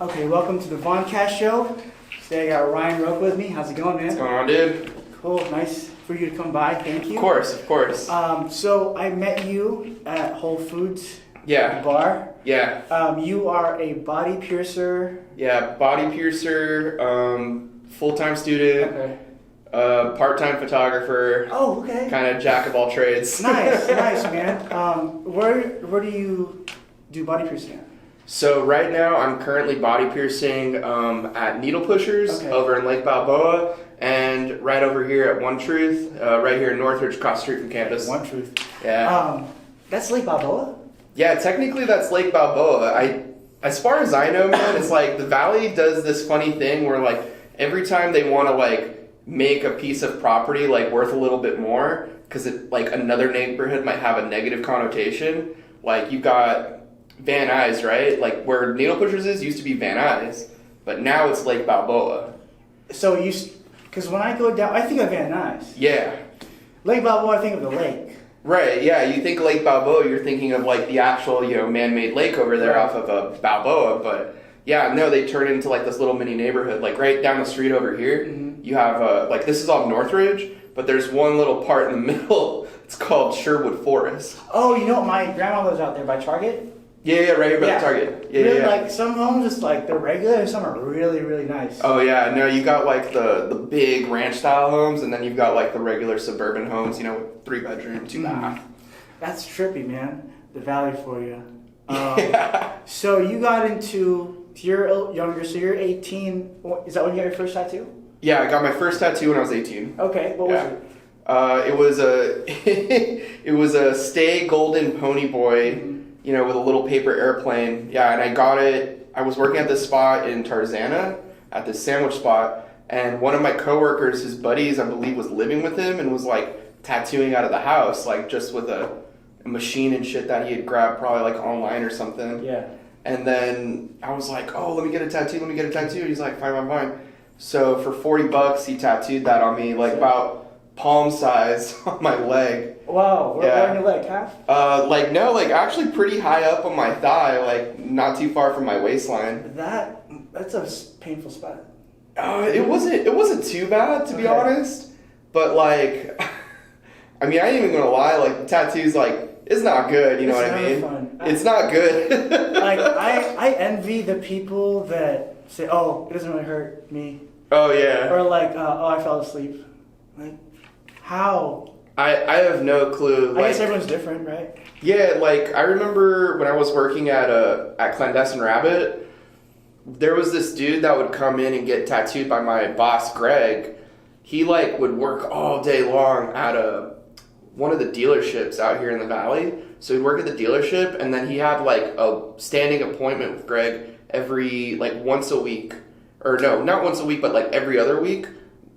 Okay, welcome to the Voncast show. Today I got Ryan Roque with me. How's it going, man? What's going on, dude? Cool, nice for you to come by. Thank you. Of course. So I met you at Whole Foods Yeah. bar. Yeah. You are a body piercer. Yeah, body piercer, full-time student, Okay. part-time photographer, Oh, okay. kind of jack of all trades. Nice, man. Where do you do body piercing at? So right now I'm currently body piercing at Needle Pushers over in Lake Balboa, and right over here at One Truth, right here in Northridge, across the street from campus. One Truth. Yeah. That's Lake Balboa? Yeah, technically that's Lake Balboa. As far as I know, man, it's like the Valley does this funny thing where like every time they want to like make a piece of property like worth a little bit more, because it like another neighborhood might have a negative connotation. Like you got Van Nuys, right? Like where Needle Pushers is used to be Van Nuys, but now it's Lake Balboa. So because when I go down, I think of Van Nuys. Yeah. Lake Balboa, I think of the lake. Right, yeah, you think Lake Balboa, you're thinking of like the actual, man-made lake over there off of Balboa, but yeah, no, they turn into like this little mini neighborhood, like right down the street over here, you have, like this is all Northridge, but there's one little part in the middle, it's called Sherwood Forest. Oh, you know what, my grandma lives out there by Target. Yeah, right here by the Target. Yeah, really, yeah. like some homes, it's like they're regular, and some are really, really nice. Oh yeah, no, you got like the big ranch style homes, and then you've got like the regular suburban homes, 3 bedroom, 2 bath. That's trippy, man. The Valley for you. Yeah. So you got you're younger, so you're 18. Is that when you got your first tattoo? Yeah, I got my first tattoo when I was 18. Okay, what was it? It was it was a Stay Golden Pony Boy. With a little paper airplane. Yeah, and I got it. I was working at this spot in Tarzana, at this sandwich spot, and one of my coworkers, his buddies, I believe, was living with him and was like tattooing out of the house, like just with a machine and shit that he had grabbed probably like online or something. Yeah. And then I was like, oh, let me get a tattoo. He's like, fine. So for $40, he tattooed that on me, like about palm size on my leg. Wow, where on your leg, half? Actually pretty high up on my thigh, like not too far from my waistline. That's a painful spot. It wasn't too bad, to be honest, but like, I ain't even gonna lie, like the tattoo's like, it's not good, you know what I mean? Fun. It's not good. Like, I envy the people that say, oh, it doesn't really hurt me. Oh yeah. Or like, oh, I fell asleep. Like, how? I have no clue. I guess everyone's different, right? Yeah, like I remember when I was working at Clandestine Rabbit, there was this dude that would come in and get tattooed by my boss, Greg. He like would work all day long at one of the dealerships out here in the Valley. So he'd work at the dealership, and then he had like a standing appointment with Greg every like once a week, or no, not once a week, but like every other week,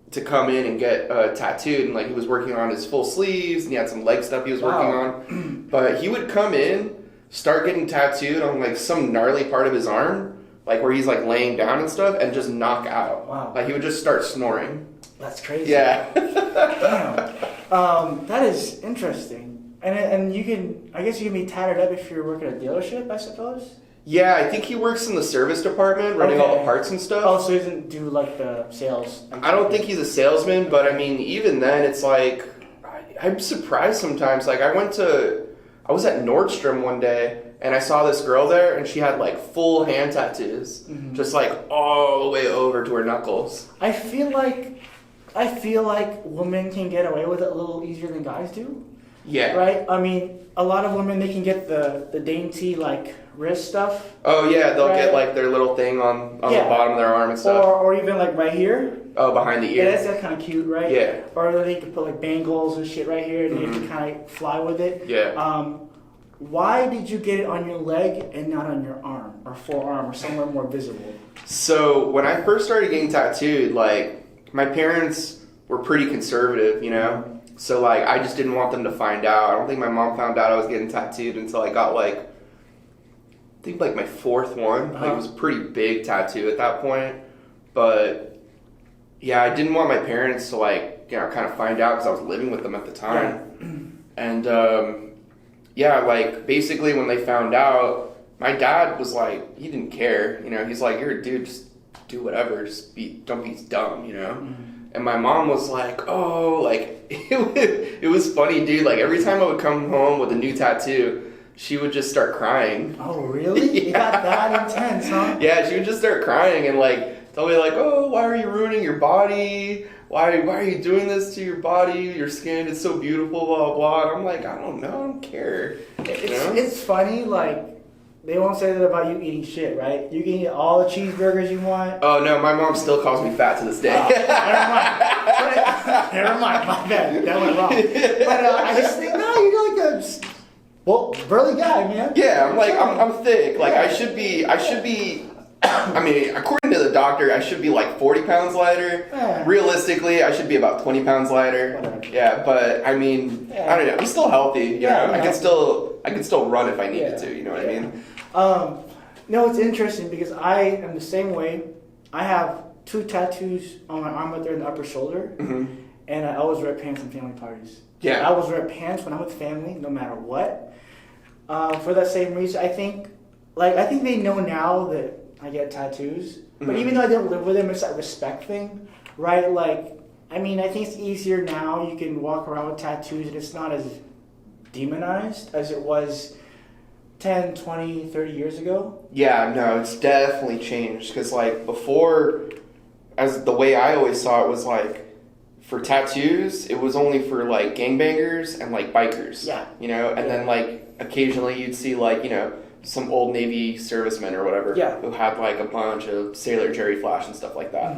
to come in and get tattooed. And like he was working on his full sleeves, and he had some leg stuff he was working on. But he would come in, start getting tattooed on like some gnarly part of his arm, like where he's like laying down and stuff, and just knock out. Wow. Like he would just start snoring. That's crazy. Yeah. Damn. That is interesting. And I guess you can be tattered up if you're working at a dealership, I suppose? Yeah, I think he works in the service department, running all the parts and stuff. Oh, so he doesn't do like the sales? I don't think he's a salesman, but even then, it's like, I'm surprised sometimes. Like I was at Nordstrom one day, and I saw this girl there, and she had like full hand tattoos, just like all the way over to her knuckles. I feel like women can get away with it a little easier than guys do. Yeah. Right? A lot of women, they can get the dainty like wrist stuff. Oh yeah, they'll get like their little thing on the bottom of their arm and stuff. Or even like right here. Oh, behind the ear. Yeah, that's kind of cute, right? Yeah. Or they could put like bangles and shit right here, and they can kind of fly with it. Yeah. Why did you get it on your leg and not on your arm or forearm or somewhere more visible? So when I first started getting tattooed, like my parents were pretty conservative, So like I just didn't want them to find out. I don't think my mom found out I was getting tattooed until I got like, I think like my 4th one. Like it was a pretty big tattoo at that point. But yeah, I didn't want my parents to like, kind of find out because I was living with them at the time. Yeah. And like basically when they found out, my dad was like, he didn't care, you know. He's like, you're a dude, just do whatever, don't be dumb, you know. And my mom was like, oh, like it was funny, dude. Like every time I would come home with a new tattoo, she would just start crying. Oh, really? Yeah. You got that intense, huh? Yeah, she would just start crying and like tell me like, oh, why are you ruining your body? Why are you doing this to your body? Your skin is so beautiful, blah, blah, blah. And I'm like, I don't know, I don't care. It's funny, like, they won't say that about you eating shit, right? You can eat all the cheeseburgers you want. Oh, no, my mom still calls me fat to this day. Never mind, my bad. That went wrong. But I just think, no, you're like a burly guy, man. Yeah, I'm like, I'm thick. Like, I should be, I mean, according to the doctor, I should be like 40 pounds lighter. Realistically, I should be about 20 pounds lighter. Whatever. Yeah, but I mean, I don't know. I'm still healthy. You know? I can still run if I needed to. You know what I mean? No, it's interesting because I am the same way. I have 2 tattoos on my arm right there in the upper shoulder, and I always wear pants in family parties. Yeah, I always wear pants when I'm with family, no matter what. For that same reason, I think they know now that I get tattoos, but even though I didn't live with them, it's that respect thing, right? Like, I mean, I think it's easier now. You can walk around with tattoos, and it's not as demonized as it was 10, 20, 30 years ago. Yeah, no, it's definitely changed. Because, like, before, as the way I always saw it was, like, for tattoos, it was only for, like, gangbangers and, like, bikers. Yeah. You know? And then, like, occasionally you'd see, like, you know, some old Navy servicemen or whatever who had, like, a bunch of Sailor Jerry Flash and stuff like that.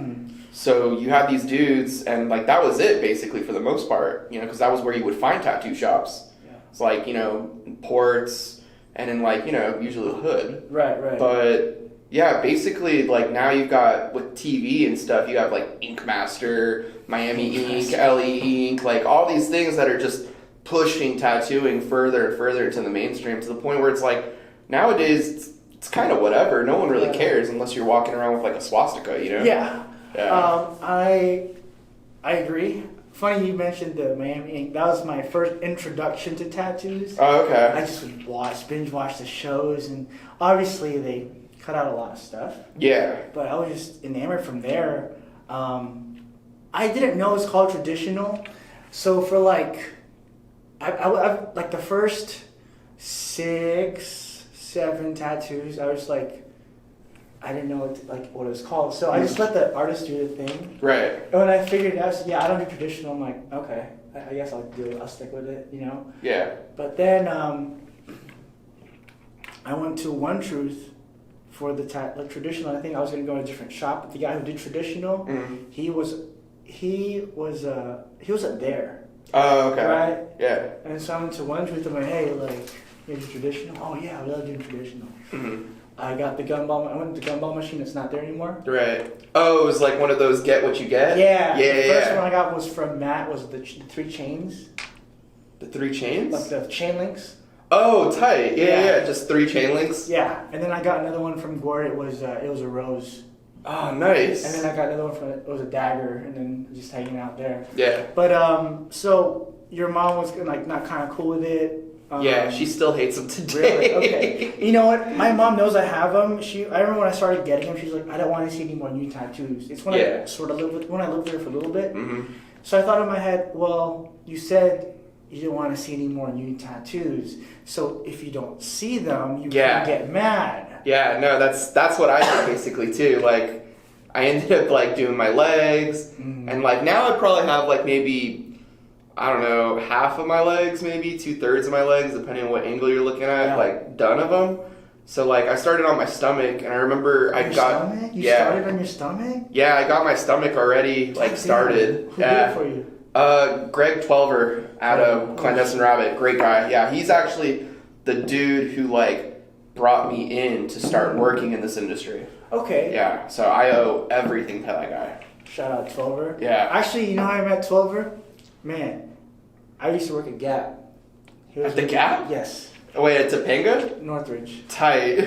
So you had these dudes, and, like, that was it, basically, for the most part. You know, because that was where you would find tattoo shops. Yeah. It's like, you know, ports... and in, like, you know, usually the hood. Right. But, yeah, basically, like, now you've got, with TV and stuff, you have, like, Ink Master, Miami Ink, LE Ink, like, all these things that are just pushing tattooing further and further into the mainstream to the point where it's, like, nowadays, it's kind of whatever. No one really cares unless you're walking around with, like, a swastika, you know? Yeah. I agree. Funny you mentioned the Miami Ink. That was my first introduction to tattoos. Oh, okay. I just would binge watch the shows, and obviously they cut out a lot of stuff. Yeah. But I was just enamored from there. I didn't know it was called traditional, so for like, I like the first 6, 7 tattoos, I was like, I didn't know what it was called, so I just let the artist do the thing. Right. And when I figured it out, I said, I don't do traditional. I'm like, okay, I guess I'll stick with it, you know. Yeah. But then I went to One Truth for the traditional. I think I was gonna go to a different shop, but the guy who did traditional, he wasn't there. Oh, okay. Right. Yeah. And so I went to One Truth. I'm like, hey, like, you do traditional? Oh yeah, I love doing traditional. I got the gumball. I went to the gumball machine. It's not there anymore. Right. Oh, it was like one of those get what you get? Yeah. The first one I got was from Matt, was the 3 chains. The 3 chains? Like the chain links. Oh, tight. Yeah. Just 3 chain links? Yeah. And then I got another one from Gord. It was a rose. Oh, nice. And then I got another one it was a dagger, and then just hanging out there. Yeah. But, so your mom was like not kind of cool with it. Yeah, she still hates them today. Really? Okay. You know what? My mom knows I have them. I remember when I started getting them, she's like, I don't want to see any more new tattoos. It's when I sort of when I lived there for a little bit. So I thought in my head, well, you said you didn't want to see any more new tattoos. So if you don't see them, you can get mad. Yeah, no, that's what I did basically too. Like, I ended up like doing my legs, and like now I probably have like maybe, I don't know, half of my legs, maybe 2/3 of my legs, depending on what angle you're looking at, like done of them. So like I started on my stomach, and I remember stomach? You started on your stomach? Yeah, I got my stomach already like started. Who did it for you? Greg Twelver out of Clandestine Rabbit, great guy. Yeah, he's actually the dude who like brought me in to start working in this industry. Okay. Yeah, so I owe everything to that guy. Shout out Twelver. Yeah. Actually, you know how I met Twelver? Man, I used to work at Gap. At the Gap? Yes. Oh, wait, at Topanga? Northridge. Tight.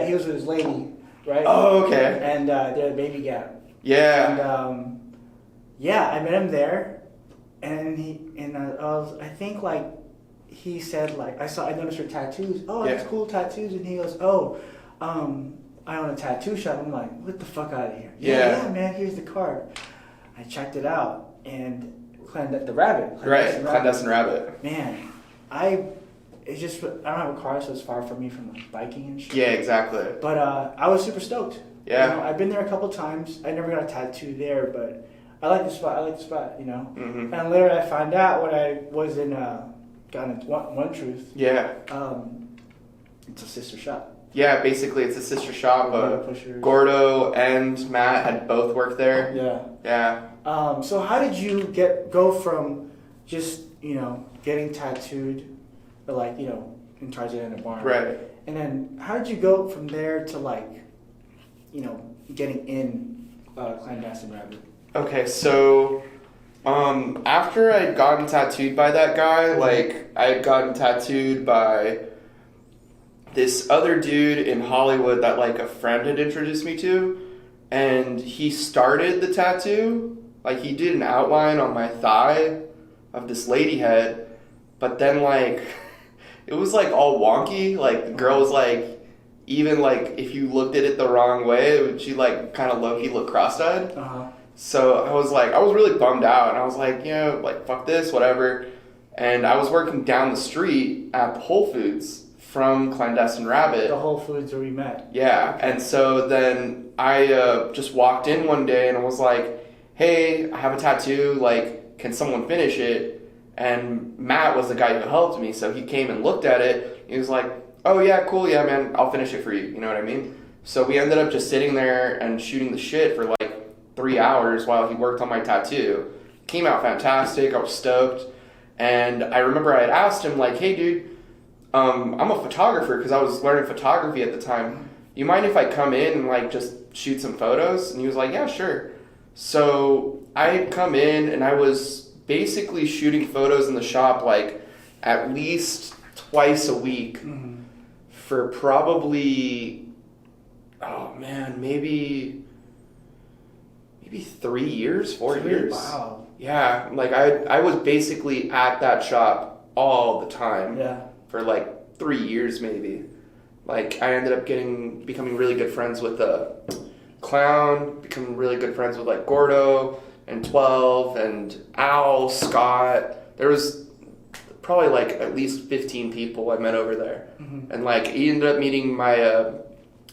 He was with his lady, right? Oh, okay. And they had a baby Gap. Yeah. And I met him there, and I think like he said, like, I noticed your tattoos. Oh, that's cool tattoos. And he goes, oh, I own a tattoo shop. I'm like, what the fuck out of here? Yeah, man, here's the card. I checked it out, and the rabbit. Clandestine Rabbit. Man, I don't have a car, so it's far from me from like biking and shit. Yeah, exactly. But I was super stoked. Yeah. You know, I've been there a couple times. I never got a tattoo there, but I like the spot. You know. Mm-hmm. And later I found out when I was in One Truth. Yeah. It's a sister shop. Yeah, basically it's a sister shop. Gordo and Matt had both worked there. Yeah. Yeah. So how did you go from just, you know, getting tattooed, like, you know, in Tarzan in a barn? Right. And then how did you go from there to, like, you know, getting in Clandestine Rabbit? Okay, so after I'd gotten tattooed by that guy, like, I had gotten tattooed by this other dude in Hollywood that, like, a friend had introduced me to, and he started the tattoo. Like, he did an outline on my thigh of this lady head, but then, like, it was, like, all wonky. Like, the girl was, like, even, like, if you looked at it the wrong way, she, like, kind of low-key looked cross-eyed. Uh-huh. So I was really bummed out, and I was like, you know, like, fuck this, whatever. And I was working down the street at Whole Foods from Clandestine Rabbit. The Whole Foods where we met. Yeah, and so then I just walked in one day and I was like, hey, I have a tattoo, like, can someone finish it? And Matt was the guy who helped me, so he came and looked at it. He was like, oh yeah, cool, yeah, man, I'll finish it for you, you know what I mean? So we ended up just sitting there and shooting the shit for like 3 hours while he worked on my tattoo. Came out fantastic, I was stoked. And I remember I had asked him, like, hey dude, I'm a photographer because I was learning photography at the time. You mind if I come in and, like, just shoot some photos? And he was like, yeah, sure. So I come in and I was basically shooting photos in the shop, like, at least twice a week for probably, oh man, maybe 3 years, 4 years. Wow. Yeah, like I was basically at that shop all the time. Yeah. For like 3 years maybe. Like I ended up becoming really good friends with Clown, becoming really good friends with like Gordo and 12 and Al, Scott. There was probably like at least 15 people I met over there. Mm-hmm. And like he ended up meeting my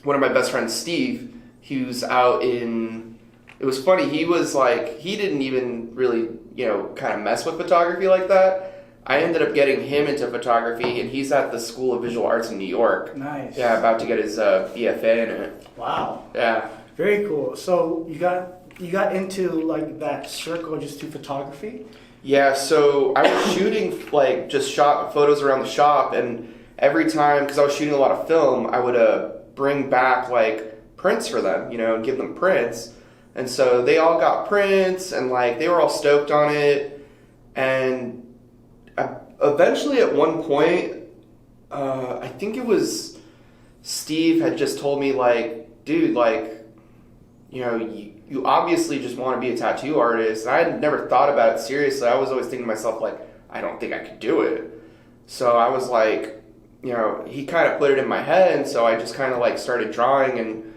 one of my best friends, Steve, who's out in, it was funny, he was like, he didn't even really, you know, kind of mess with photography like that. I ended up getting him into photography, and he's at the School of Visual Arts in New York. Nice. Yeah, about to get his BFA in it. Wow. Yeah. Very cool. So you got into like that circle just through photography? Yeah. So I was shooting like just shot photos around the shop, and every time, because I was shooting a lot of film, I would bring back like prints for them, you know, and give them prints. And so they all got prints, and like they were all stoked on it, and eventually, at one point, I think it was Steve had just told me, like, dude, like, you know, you obviously just want to be a tattoo artist. And I had never thought about it seriously. I was always thinking to myself, like, I don't think I could do it. So I was like, you know, he kind of put it in my head. And so I just kind of, like, started drawing. And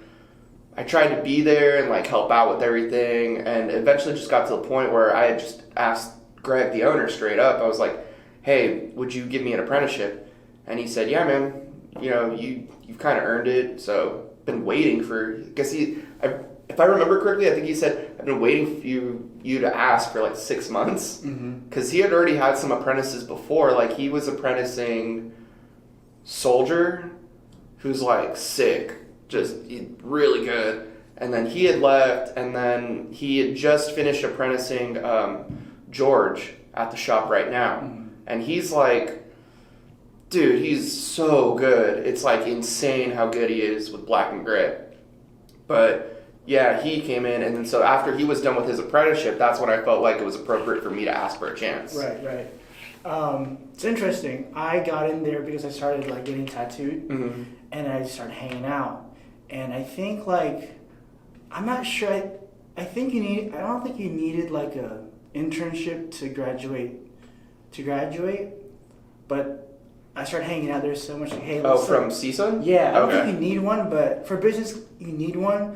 I tried to be there and, like, help out with everything. And eventually just got to the point where I had just asked Greg, the owner, straight up. I was like, hey, would you give me an apprenticeship? And he said, yeah, man, you know, you've kind of earned it, so been waiting for, because if I remember correctly, I think he said, I've been waiting for you to ask for like 6 months, because he had already had some apprentices before. Like he was apprenticing Soldier, who's like sick, just really good, and then he had left, and then he had just finished apprenticing George at the shop right now. And he's like, dude, he's so good. It's like insane how good he is with black and gray. But yeah, he came in, and then so after he was done with his apprenticeship, that's when I felt like it was appropriate for me to ask for a chance. Right. It's interesting. I got in there because I started like getting tattooed, and I started hanging out. And I think like, I'm not sure. I don't think you needed like a internship to graduate, but but I started hanging out there so much. Like, hey, from CSUN? Yeah, I don't think you need one, but for business, you need one.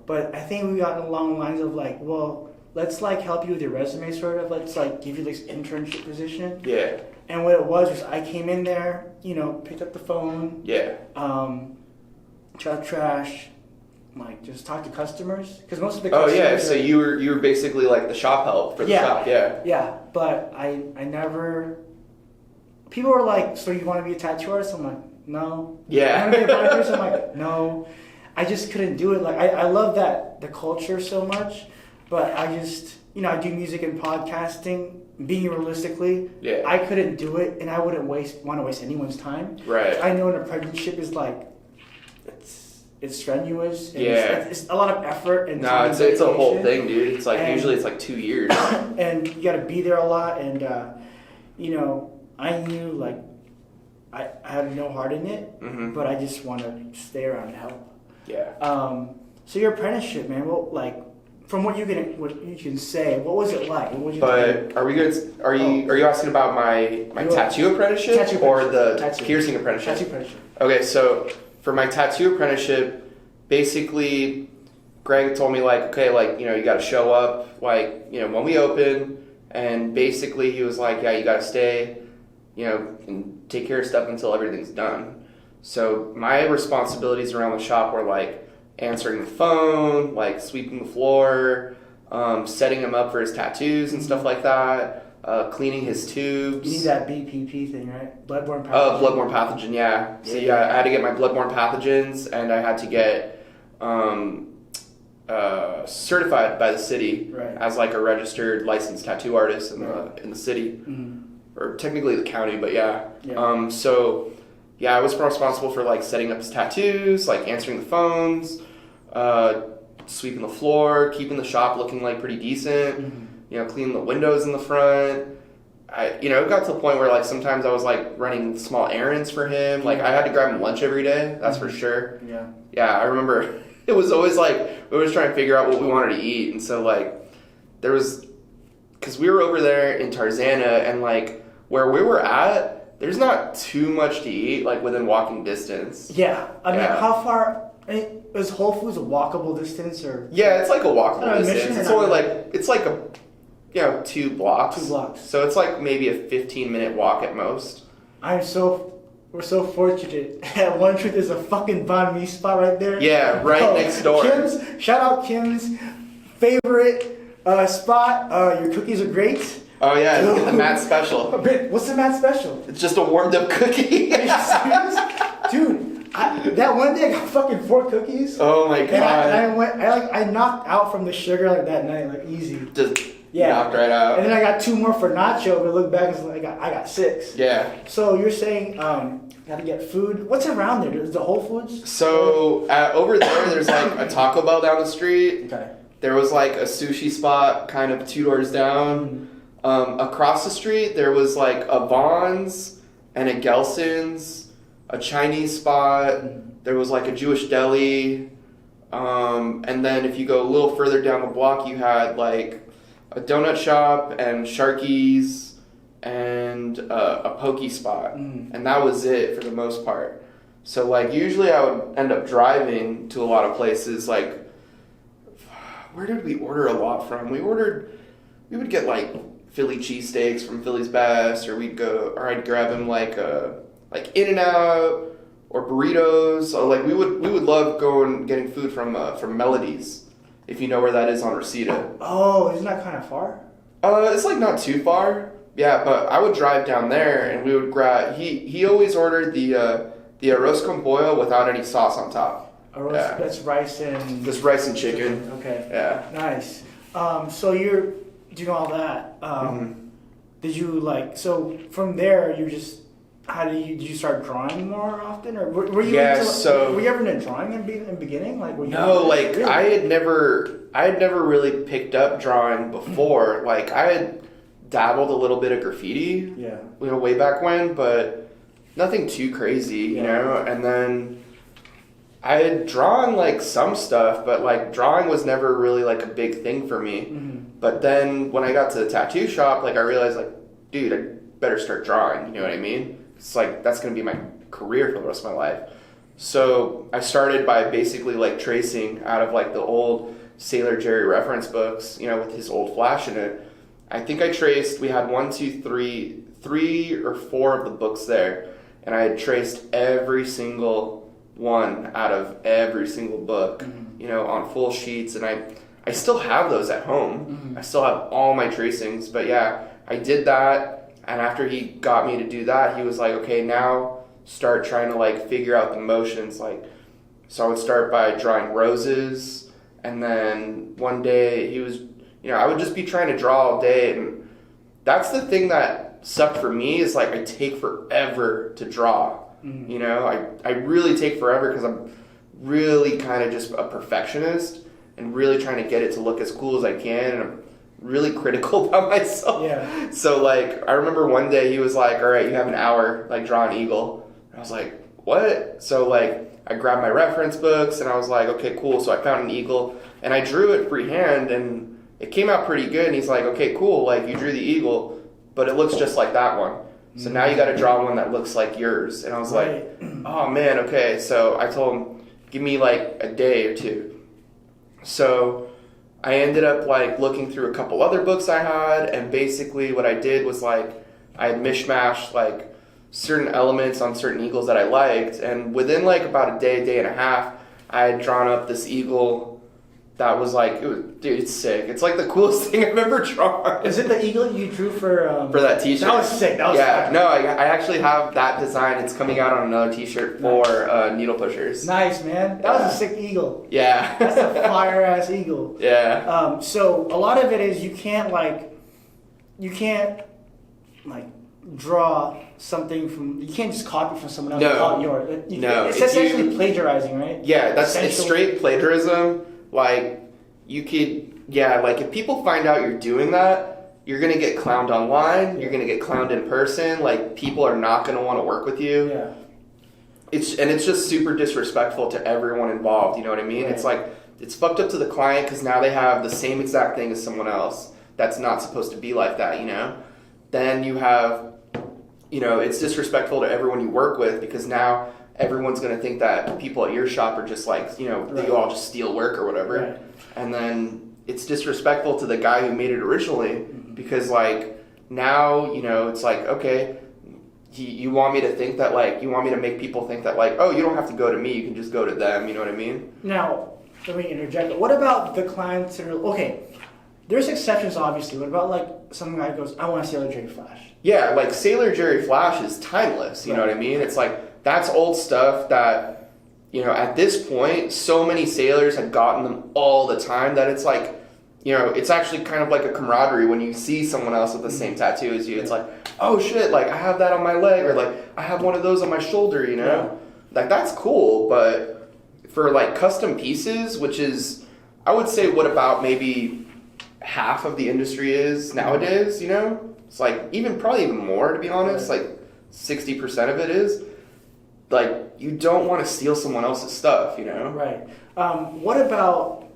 But I think we got along the lines of like, well, let's like help you with your resume, sort of. Let's like give you this internship position. Yeah. And what it was I came in there, you know, picked up the phone. Yeah. Chat trash. Like just talk to customers because most of the customers. Oh yeah, so you were basically like the shop help for the shop, yeah. Yeah, but I never. People were like, "So you want to be a tattoo artist?" I'm like, "No." Yeah. You want to be a biker? I'm like, "No." I just couldn't do it. Like I love the culture so much, but I just I do music and podcasting. Being realistically, I couldn't do it, and I wouldn't want to waste anyone's time. Right. I know an apprenticeship is like. It's strenuous. And yeah. It's a lot of effort and no, it's a whole thing, dude. It's like usually it's like 2 years. And you got to be there a lot. And I knew like I had no heart in it, but I just want to stay around and help. Yeah. So your apprenticeship, man. Well, like from what you can say, what was it like? What would you but are we good? Are you asking about my tattoo apprenticeship or the piercing apprenticeship? Tattoo apprenticeship. Okay, so. For my tattoo apprenticeship, basically, Greg told me, like, okay, like, you got to show up, like, when we open, and basically he was like, yeah, you got to stay, and take care of stuff until everything's done. So my responsibilities around the shop were, like, answering the phone, like, sweeping the floor, setting him up for his tattoos and stuff like that. Cleaning his tubes. You need that BPP thing, right? Bloodborne pathogen. Bloodborne pathogen, yeah. So I had to get my bloodborne pathogens, and I had to get certified by the city as like a registered licensed tattoo artist in the city, or technically the county, but yeah. So I was responsible for like setting up his tattoos, like answering the phones, sweeping the floor, keeping the shop looking like pretty decent. Cleaning the windows in the front. It got to the point where like sometimes I was like running small errands for him. Like I had to grab him lunch every day. That's for sure. Yeah. Yeah, I remember it was always like we were trying to figure out what we wanted to eat, and so like there was because we were over there in Tarzana, and like where we were at, there's not too much to eat like within walking distance. Yeah, I mean, how far? Is Whole Foods a walkable distance or? Yeah, it's like a walkable distance. It's only like a 2 blocks. 2 blocks. So it's like maybe a 15-minute walk at most. We're so fortunate. One Truth is a fucking banh mi spot right there. Yeah, next door. Shout out Kim's favorite spot. Your cookies are great. Oh yeah, you get the Matt special. What's the Matt special? It's just a warmed up cookie. Are you serious? Dude. That one day I got fucking 4 cookies. Oh my god! And I knocked out from the sugar like that night, like easy. Just knocked right out. And then I got 2 more for nacho, but look back, I got 6. Yeah. So you're saying gotta get food. What's around there? Is the Whole Foods? So over there, there's like a Taco Bell down the street. Okay. There was like a sushi spot, kind of 2 doors down. Across the street, there was like a Vons and a Gelson's. A Chinese spot, there was like a Jewish deli, and then if you go a little further down the block, you had like a donut shop and Sharky's and a pokey spot, and that was it for the most part. So like usually I would end up driving to a lot of places. Like, where did we order a lot from? We would get like Philly cheesesteaks from Philly's Best, or I'd grab him like In-N-Out or burritos. So like we would love going getting food from Melody's, if you know where that is on Reseda. Oh, isn't that kind of far? It's like not too far. Yeah, but I would drive down there and we would grab. He always ordered the arroz con pollo without any sauce on top. Arroz, that's rice and. Just rice and chicken. Okay. Yeah. Nice. So you're doing all that. Did you from there you just. Did you start drawing more often, or were you? Were you ever into drawing in the beginning? I had never really picked up drawing before. Like I had dabbled a little bit of graffiti, way back when, but nothing too crazy, you know. And then I had drawn like some stuff, but like drawing was never really like a big thing for me. But then when I got to the tattoo shop, like I realized like, dude, I better start drawing. You know what I mean? it's like, that's going to be my career for the rest of my life. So I started by basically like tracing out of like the old Sailor Jerry reference books, you know, with his old flash in it. I think I traced, we had 3 or 4 of the books there, and I had traced every single one out of every single book, you know, on full sheets, and I still have those at home. I still have all my tracings, but yeah, I did that, and after he got me to do that, he was like, okay, now start trying to like figure out the motions, like, so I would start by drawing roses, and then one day he was, you know, I would just be trying to draw all day, and that's the thing that sucked for me is like I take forever to draw. You know, I really take forever because I'm really kind of just a perfectionist and really trying to get it to look as cool as I can, and I'm really critical about myself. Yeah. So like I remember one day he was like, all right, you have an hour, like draw an eagle. And I was like, what? So like I grabbed my reference books and I was like, okay, cool. So I found an eagle and I drew it freehand and it came out pretty good. And he's like, okay, cool. Like you drew the eagle, but it looks just like that one. So now you got to draw one that looks like yours. And I was like, oh man, okay. So I told him, give me like a day or two. So I ended up like looking through a couple other books I had, and basically what I did was like I had mishmashed like certain elements on certain eagles that I liked, and within like about a day and a half, I had drawn up this eagle that was like, dude, it's sick. It's like the coolest thing I've ever drawn. Is it the eagle you drew for that t-shirt? That was sick. That was sick. No, I actually have that design. It's coming out on another t-shirt for needle pushers. Nice, man. That was a sick eagle. Yeah. That's a fire-ass eagle. Yeah. So a lot of it is you can't draw something from, you can't just copy from someone else. No. It's essentially plagiarizing, right? Yeah, it's straight plagiarism. Like, you could, like, if people find out you're doing that, you're going to get clowned online, you're going to get clowned in person, like, people are not going to want to work with you. Yeah. It's just super disrespectful to everyone involved, you know what I mean? Right. It's like, it's fucked up to the client because now they have the same exact thing as someone else that's not supposed to be like that, you know? Then you have, you know, it's disrespectful to everyone you work with because now everyone's going to think that people at your shop are just like, you know, that you all just steal work or whatever. Right. And then it's disrespectful to the guy who made it originally because, like, now, you know, it's like, okay, you want me to think that, like, you want me to make people think that, like, oh, you don't have to go to me, you can just go to them, you know what I mean? Now, let me interject. What about the clients that are, okay, there's exceptions, obviously. What about, like, some guy goes, I want a Sailor Jerry Flash? Yeah, like, Sailor Jerry Flash is timeless, you know what I mean? It's like, that's old stuff that, you know, at this point, so many sailors had gotten them all the time that it's like, you know, it's actually kind of like a camaraderie when you see someone else with the same tattoo as you. It's like, oh shit, like I have that on my leg, or like I have one of those on my shoulder, you know? Like that's cool, but for like custom pieces, which is, I would say what about maybe half of the industry is nowadays, you know? It's like probably even more, to be honest, like 60% of it is. Like, you don't want to steal someone else's stuff, you know? Right. What about,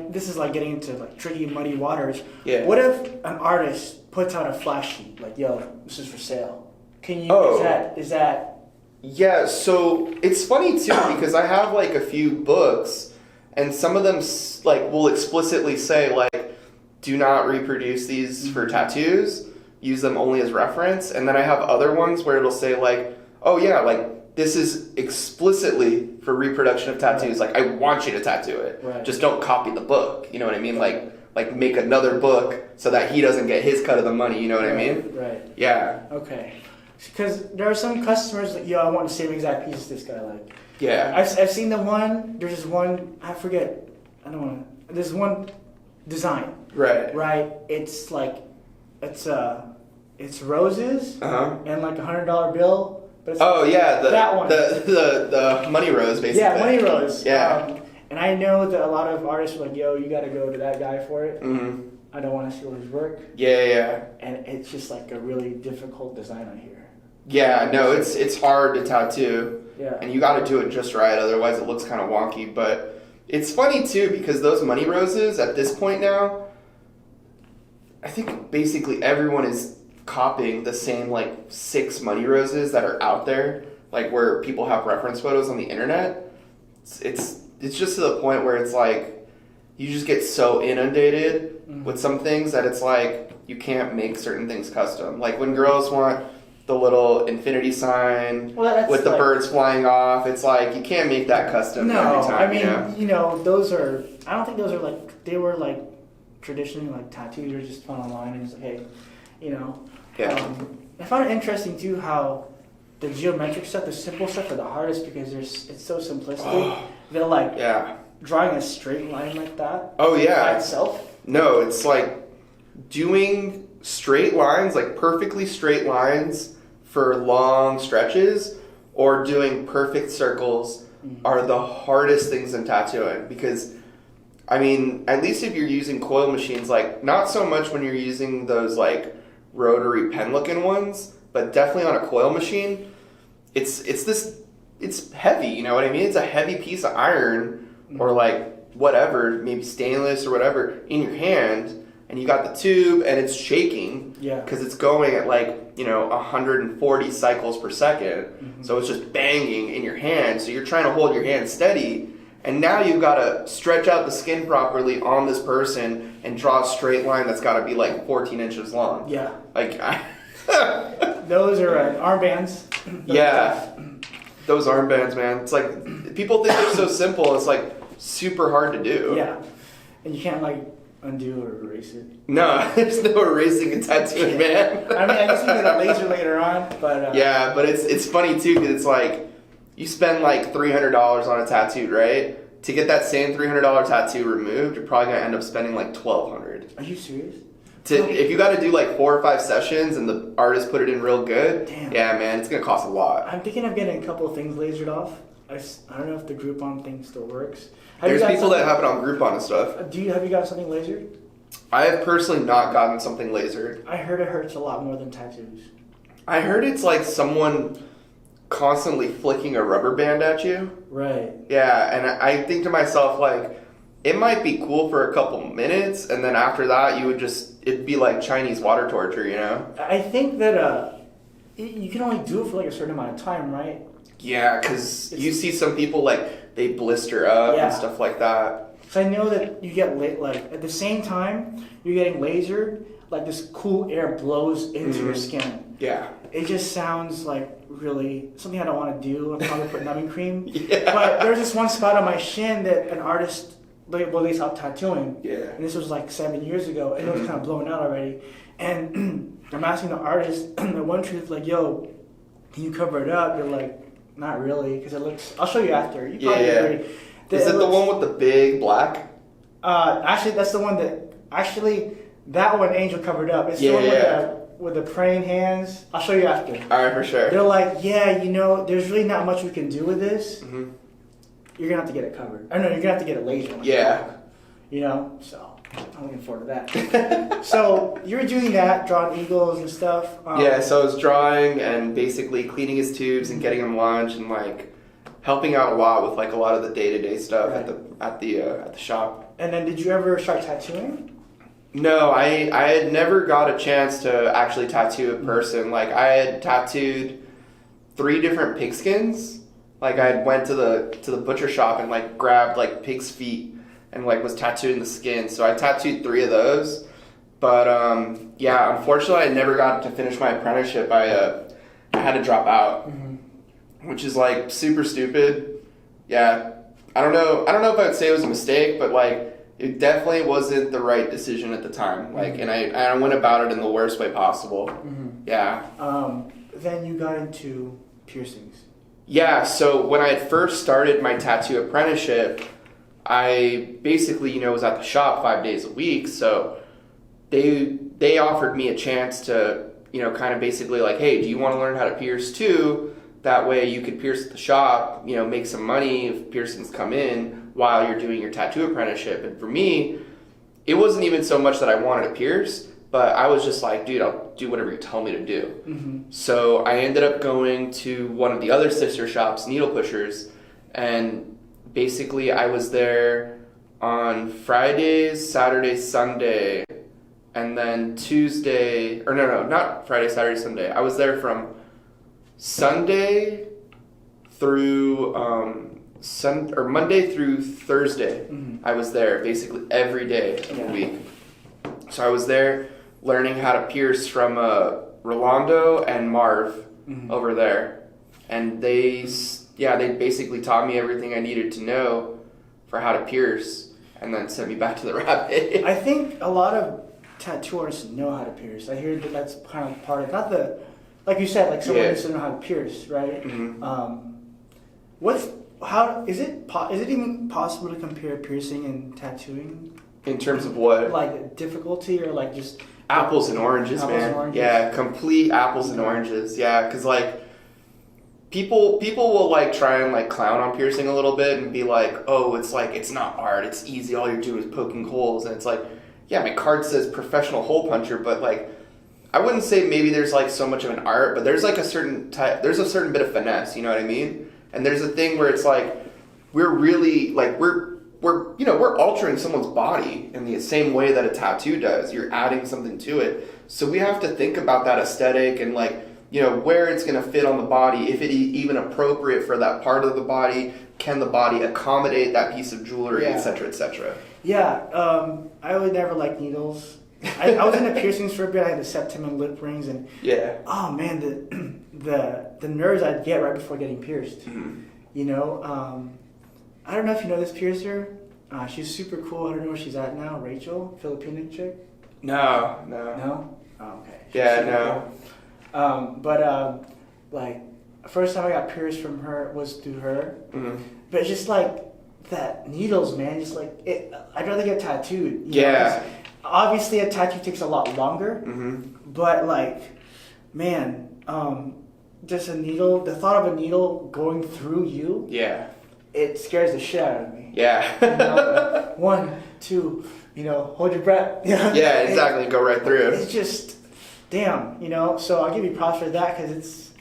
this is like getting into like tricky, muddy waters. Yeah. What if an artist puts out a flash sheet, like, yo, this is for sale? Can you, is that? Yeah, so it's funny too, because I have like a few books, and some of them like will explicitly say like, do not reproduce these for tattoos, use them only as reference. And then I have other ones where it'll say like, oh yeah, like this is explicitly for reproduction of tattoos. Like I want you to tattoo it. Right. Just don't copy the book. You know what I mean? Like make another book so that he doesn't get his cut of the money. You know what I mean? Right. Yeah. Okay. Because there are some customers that, yo, I want the same exact piece this guy like. Yeah. I've seen the one, there's this one, I forget, there's one design. Right. Right? It's like, it's roses and like $100 bill. But it's that one. The money rose, basically. Yeah, money rose. Yeah. And I know that a lot of artists are like, yo, you got to go to that guy for it. Mm-hmm. I don't want to steal his work. Yeah. And it's just like a really difficult design on here. Yeah, no, it's hard to tattoo. Yeah. And you got to do it just right, otherwise it looks kind of wonky. But it's funny too because those money roses at this point now, I think basically everyone is copying the same like 6 money roses that are out there, like where people have reference photos on the internet. It's just to the point where it's like you just get so inundated with some things that it's like you can't make certain things custom. Like when girls want the little infinity sign with the birds flying off, it's like you can't make that custom every time. I mean, those are, I don't think those are like, they were like traditionally like tattoos or just fun online and it's like, hey, Yeah. I found it interesting too how the geometric stuff, the simple stuff are the hardest because it's so simplistic. They're like drawing a straight line like that. Oh yeah. By itself. No, it's like doing straight lines, like perfectly straight lines for long stretches, or doing perfect circles are the hardest things in tattooing because, I mean, at least if you're using coil machines, like not so much when you're using those like rotary pen looking ones, but definitely on a coil machine, it's heavy, you know what I mean? It's a heavy piece of iron or like whatever, maybe stainless or whatever in your hand, and you got the tube and it's shaking because it's going at like 140 cycles per second, so it's just banging in your hand, so you're trying to hold your hand steady, and now you've got to stretch out the skin properly on this person and draw a straight line that's got to be like 14 inches long. Those are armbands. Those armbands, man, it's like people think they're so simple, it's like super hard to do. And you can't like undo or erase it. No, there's no erasing a tattoo, man. I mean, I guess you get a laser later on, but but it's funny too because it's like you spend like $300 on a tattoo, right? To get that same $300 tattoo removed, you're probably gonna end up spending like $1,200. Are you serious? If you got to do like 4 or 5 sessions and the artist put it in real good, damn. Yeah, man, it's gonna cost a lot. I'm thinking of getting a couple of things lasered off. I don't know if the Groupon thing still works. There's people that have it on Groupon and stuff. Have you got something lasered? I have personally not gotten something lasered. I heard it hurts a lot more than tattoos. I heard it's like someone constantly flicking a rubber band at you. Right. Yeah, and I think to myself, like, it might be cool for a couple minutes, and then after that, it'd be like Chinese water torture, you know? I think that you can only do it for like a certain amount of time, right? Yeah, because you see some people, like, they blister up and stuff like that. So I know that you get, like, at the same time you're getting lasered, like this cool air blows into your skin. Yeah. It just sounds like really something I don't want to do. I'm probably put numbing cream. But there's this one spot on my shin that an artist, they stopped tattooing. And this was like 7 years ago, and it was kind of blown out already. And I'm asking the artist, the one truth, like, yo, can you cover it up? They're like, not really, because it looks, I'll show you after. You probably agree. Is it the one with the big black? Actually, that's the one that one Angel covered up. It's the one with the praying hands. I'll show you after. All right, for sure. They're like, there's really not much we can do with this. You're going to have to get it covered. Or no, you're going to have to get it lasered. So I'm looking forward to that. So you were doing that, drawing eagles and stuff. So I was drawing and basically cleaning his tubes and getting him lunch and like helping out a lot with like a lot of the day-to-day stuff at the shop. And then did you ever start tattooing? No, I had never got a chance to actually tattoo a person. Like I had tattooed 3 different pigskins. Like I went to the butcher shop and like grabbed like pig's feet and like was tattooing the skin. So I tattooed 3 of those. But unfortunately I never got to finish my apprenticeship. I had to drop out, which is like super stupid. Yeah, I don't know if I would say it was a mistake, but like it definitely wasn't the right decision at the time. Like, and I went about it in the worst way possible. Yeah. Then you got into piercings. Yeah, so when I had first started my tattoo apprenticeship, I basically, was at the shop 5 days a week. So they offered me a chance to, kind of basically like, hey, do you want to learn how to pierce too? That way you could pierce at the shop, make some money if piercings come in while you're doing your tattoo apprenticeship. And for me, it wasn't even so much that I wanted to pierce, but I was just like, dude, I'll do whatever you tell me to do. So I ended up going to one of the other sister shops, Needle Pushers, and basically I was there on Fridays, Saturdays, Sunday, and then Tuesday, or no, not Friday, Saturday, Sunday. I was there from Sunday through Monday through Thursday. I was there basically every day of the week. So I was there learning how to pierce from Rolando and Marv over there, and they basically taught me everything I needed to know for how to pierce, and then sent me back to the rabbit. I think a lot of tattoo artists know how to pierce. I hear that's kind of part of not the, like you said, like someone needs to know how to pierce, right? Is it even possible to compare piercing and tattooing? In terms of what? Like difficulty or like just apples and oranges, man. Yeah, complete apples and oranges. Yeah, because like people will like try and like clown on piercing a little bit and be like, oh, it's not art, it's easy, all you're doing is poking holes, and it's like, yeah, my card says professional hole puncher, but like I wouldn't say maybe there's like so much of an art, but there's like a certain bit of finesse, you know what I mean? And there's a thing where it's like we're really like we're altering someone's body in the same way that a tattoo does. You're adding something to it. So we have to think about that aesthetic and like, where it's going to fit on the body, if it even appropriate for that part of the body, can the body accommodate that piece of jewelry, etc., etc. Yeah, I would never like needles. I was into piercings for a bit. I had the septum and lip rings, and oh man, the nerves I'd get right before getting pierced. I don't know if you know this piercer. She's super cool. I don't know where she's at now. Rachel, Filipino chick. No. Oh, okay. No. Cool. Like first time I got pierced from her was through her. But it's just like that needles, man. Just like it. I'd rather get tattooed. Yeah. Obviously, a tattoo takes a lot longer. But like, man, just a needle. The thought of a needle going through you. Yeah. It scares the shit out of me. Yeah. 1, 2, hold your breath. Yeah, exactly. Go right through. It's just, damn, So I'll give you props for that because it's,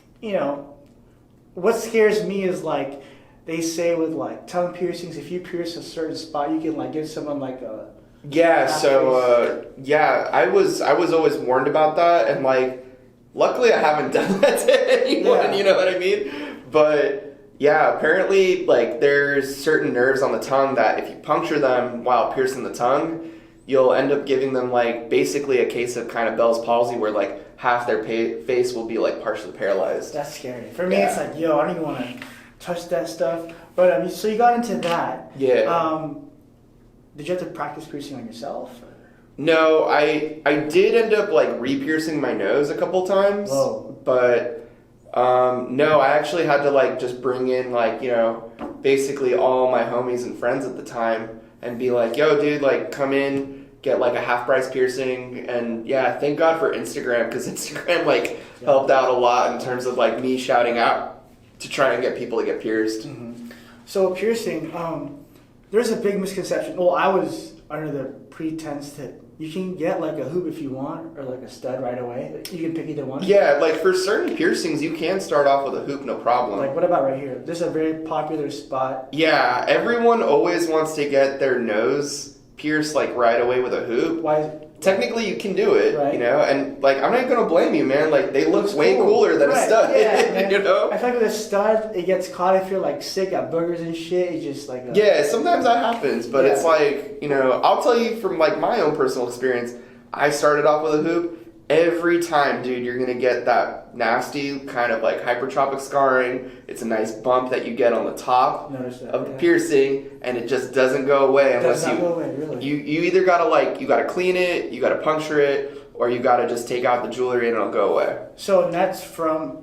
what scares me is like, they say with like tongue piercings, if you pierce a certain spot, you can like give someone like a. Yeah. So I was always warned about that, and like, luckily I haven't done that to anyone. Yeah. You know what I mean? But. Yeah, apparently, like, there's certain nerves on the tongue that if you puncture them while piercing the tongue, you'll end up giving them, like, basically a case of kind of Bell's palsy where, like, half their face will be, like, partially paralyzed. That's scary. For me, it's like, I don't even want to touch that stuff. But, so you got into that. Yeah. Did you have to practice piercing on yourself? Or? No, I did end up, like, re-piercing my nose a couple times. Whoa. But... no, I actually had to like just bring in like, basically all my homies and friends at the time and be like, yo dude, like come in, get like a half price piercing. And yeah, thank God for Instagram, because Instagram like helped out a lot in terms of like me shouting out to try and get people to get pierced. So piercing, there's a big misconception. Well, I was under the pretense that you can get like a hoop if you want, or like a stud right away. You can pick either one. Yeah, like for certain piercings, you can start off with a hoop, no problem. Like what about right here? This is a very popular spot. Yeah, everyone always wants to get their nose pierced like right away with a hoop. Why? Technically, you can do it, right. And like I'm not gonna blame you, man. Like they look way cooler than a stud, yeah, I feel like with a stud, it gets caught if you're like sick, got boogers and shit. It's just like yeah, sometimes that happens, but it's like I'll tell you from like my own personal experience. I started off with a hoop. Every time, dude, you're gonna get that nasty kind of like hypertrophic scarring. It's a nice bump that you get on the top of the piercing, and it just doesn't go away unless you either gotta clean it, you gotta puncture it, or you gotta just take out the jewelry and it'll go away. So that's from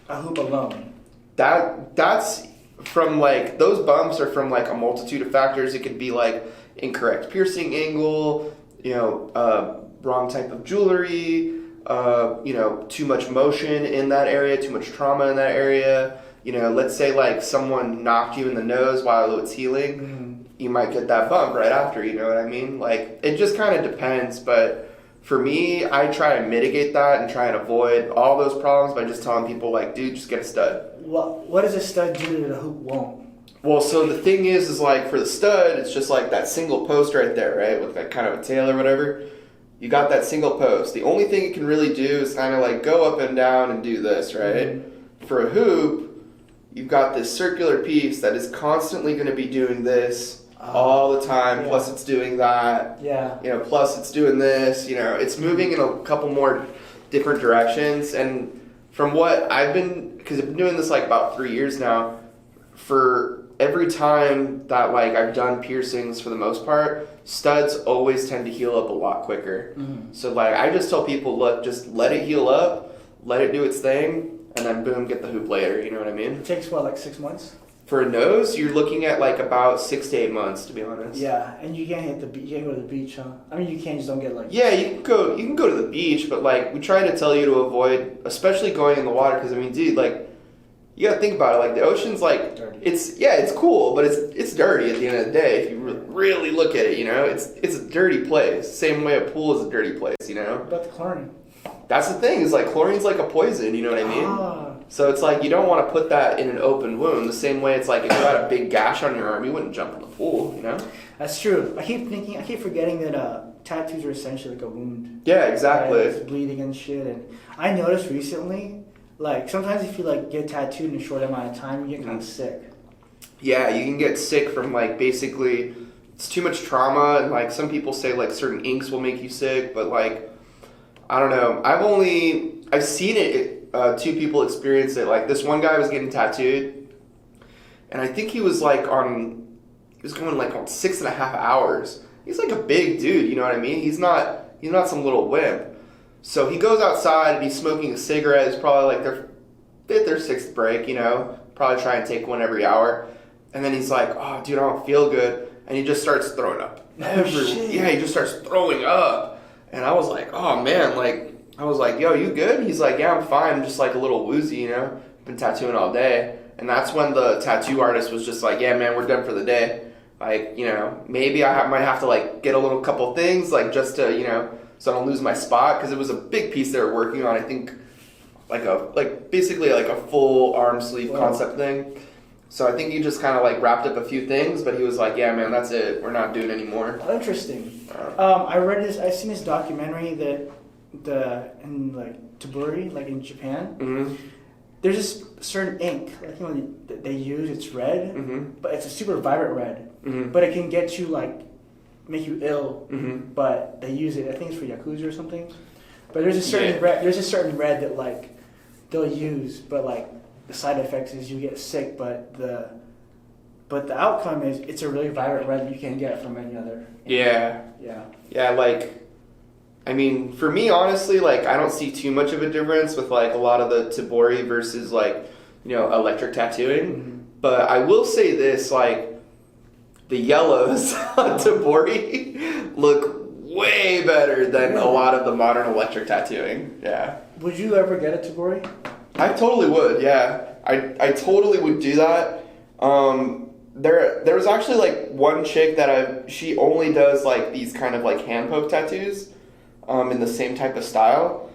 a hoop alone. That's from like those bumps are from like a multitude of factors. It could be like incorrect piercing angle, wrong type of jewelry, too much motion in that area, too much trauma in that area. Let's say like someone knocked you in the nose while it was healing, you might get that bump right after, you know what I mean? Like, it just kind of depends, but for me, I try to mitigate that and try and avoid all those problems by just telling people like, dude, just get a stud. What does a stud do that a hoop won't? Well, so the thing is like for the stud, it's just like that single post right there, right? With that kind of a tail or whatever. you got that single post. The only thing it can really do is kind of like go up and down and do this, right? For a hoop, you've got this circular piece that is constantly going to be doing this all the time, plus it's doing that. Yeah. You know, plus it's doing this, you know, it's moving in a couple more different directions. And from what I've been, because I've been doing this like about 3 years now, for every time that like I've done piercings for the most part, studs always tend to heal up a lot quicker. So like I just tell people, look, just let it heal up, let it do its thing, and then boom, get the hoop later, you know what I mean? It takes what, like 6 months? For a nose, you're looking at like about 6 to 8 months, to be honest. Yeah, and you can't hit the beach. You can't go to the beach, huh? I mean, you can't, just don't get like. Yeah, you can go to the beach, but like we try to tell you to avoid, especially going in the water, because I mean, dude, like you gotta think about it. Like the ocean's like dirty. It's cool, but it's dirty at the end of the day. If you really look at it, you know, it's a dirty place. Same way a pool is a dirty place, you know. But the chlorine. That's the thing. Is like chlorine's like a poison. You know what I mean? So it's like you don't want to put that in an open wound. The same way it's like if you had a big gash on your arm, you wouldn't jump in the pool. You know? That's true. I keep forgetting that tattoos are essentially like a wound. Yeah, exactly. Right? It's bleeding and shit. And I noticed recently, like sometimes if you like get tattooed in a short amount of time, you get kind of sick. Yeah, you can get sick from like basically it's too much trauma, and like some people say like certain inks will make you sick, but like I don't know. I've seen it. 2 people experience it. Like this one guy was getting tattooed, and I think he was going like on 6.5 hours. He's like a big dude, you know what I mean? He's not some little wimp. So he goes outside and he's smoking a cigarette. It's probably like their 5th or 6th break, you know, probably try and take one every hour. And then he's like, oh dude, I don't feel good. And he just starts throwing up. Oh, shit. Yeah, he just starts throwing up. And I was like, oh man, I was like, yo, you good? He's like, yeah, I'm fine. I'm just like a little woozy, you know? Been tattooing all day. And that's when the tattoo artist was just like, yeah, man, we're done for the day. Like, you know, maybe I might have to like get a couple things, like just to, you know, so I don't lose my spot. Because it was a big piece they were working on. I think basically like a full arm sleeve concept thing. So I think he just kind of like wrapped up a few things, but he was like, yeah, man, that's it. We're not doing anymore. Oh, interesting. I've seen this documentary that in like Taburi, like in Japan, there's this certain ink, like, you know, that they use. It's red, but it's a super vibrant red, but it can get you like make you ill. But they use it. I think it's for Yakuza or something. But there's a certain red. There's a certain red that like they'll use, but like the side effects is you get sick. But the outcome is it's a really vibrant red that you can't get from any other. Yeah. Like. I mean, for me, honestly, like, I don't see too much of a difference with, like, a lot of the Tabori versus, like, you know, electric tattooing. But I will say this, like, the yellows on Tabori look way better than a lot of the modern electric tattooing. Yeah. Would you ever get a Tabori? I totally would, yeah. I totally would do that. There was actually, like, one chick that she only does, like, these kind of, like, hand poke tattoos. In the same type of style.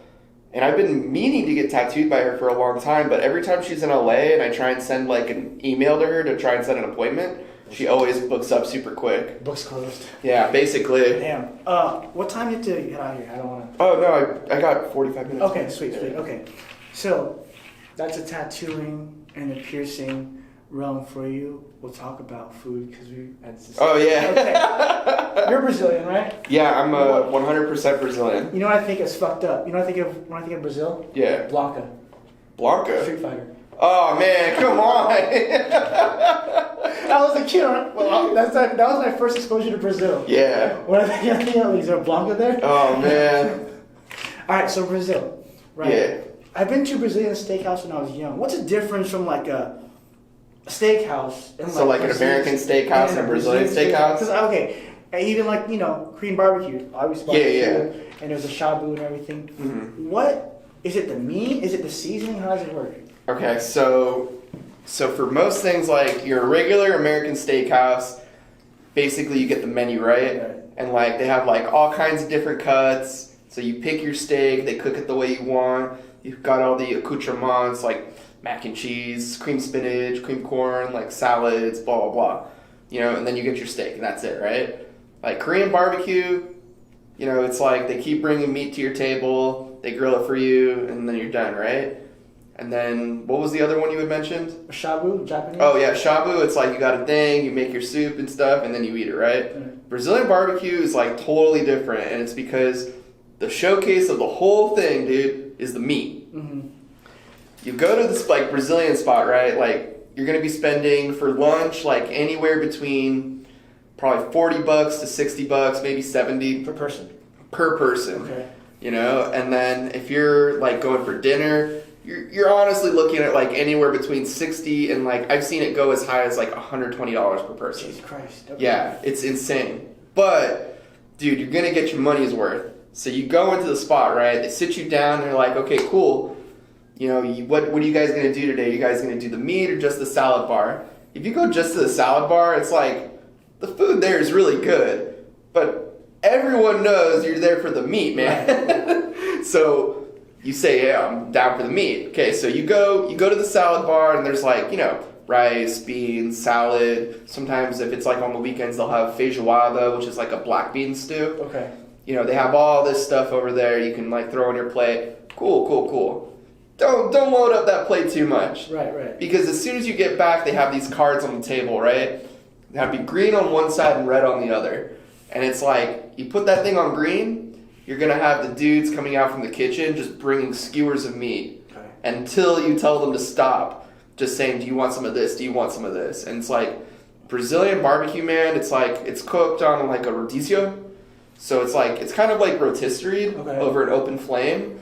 And I've been meaning to get tattooed by her for a long time, but every time she's in LA and I try and send like an email to her to try and set an appointment, she always books up super quick. Book's closed. Yeah, basically. Damn. What time do you have to get out of here? I don't want to... Oh, no, I got 45 minutes. Okay, sweet. Okay. So, that's a tattooing and a piercing realm for you. We'll talk about food because we had this. Oh, yeah. Okay. You're Brazilian, right? Yeah, I'm 100% Brazilian. You know what I think is fucked up? You know what I think of when I think of Brazil? Yeah. Blanca. Street Fighter. Oh, man, come on. I was a kid. Well, that was my first exposure to Brazil. Yeah. When I think of, is there a Blanca there? Oh, man. All right, so Brazil, right? Yeah. I've been to a Brazilian steakhouse when I was young. What's the difference from like a steakhouse and so like an American steakhouse and a Brazilian steakhouse? Okay, even like, you know, Korean barbecue, obviously. Yeah. And there's a shabu and everything. What is it? The meat? Is it the seasoning? How does it work? Okay, so for most things, like your regular American steakhouse, basically you get the menu, right? And like they have like all kinds of different cuts. So you pick your steak, they cook it the way you want. You've got all the accoutrements like mac and cheese, cream spinach, cream corn, like salads, blah, blah, blah. You know, and then you get your steak and that's it, right? Like Korean barbecue, You know, it's like they keep bringing meat to your table, they grill it for you, and then you're done, right? And then, what was the other one you had mentioned? Shabu, Japanese? Oh, yeah, shabu. It's like you got a thing, you make your soup and stuff, and then you eat it, right? Mm. Brazilian barbecue is like totally different, and it's because the showcase of the whole thing, dude, is the meat. Mm-hmm. You go to this like Brazilian spot, right? Like, you're going to be spending for lunch like anywhere between probably $40 to $60, maybe $70. Per person? Per person. Okay. You know, and then if you're like going for dinner, you're honestly looking at like anywhere between 60 and like I've seen it go as high as like $120 per person. Jesus Christ. Okay. Yeah, it's insane. But dude, you're gonna get your money's worth. So you go into the spot, right? They sit you down and they're like, okay, cool. You know, what are you guys gonna do today? Are you guys gonna do the meat or just the salad bar? If you go just to the salad bar, it's like the food there is really good, but everyone knows you're there for the meat, man. So you say, yeah, I'm down for the meat. Okay, so you go to the salad bar and there's like, you know, rice, beans, salad. Sometimes if it's like on the weekends, they'll have feijoada, which is like a black bean stew. Okay. You know, they have all this stuff over there you can like throw on your plate. Cool. Don't load up that plate too much. Right. Because as soon as you get back, they have these cards on the table, right? They have to be green on one side and red on the other. And it's like, you put that thing on green, you're going to have the dudes coming out from the kitchen just bringing skewers of meat until you tell them to stop. Just saying, do you want some of this? Do you want some of this? And it's like, Brazilian barbecue, man, it's like, it's cooked on like a rodizio. So it's like, it's kind of like rotisserie over an open flame.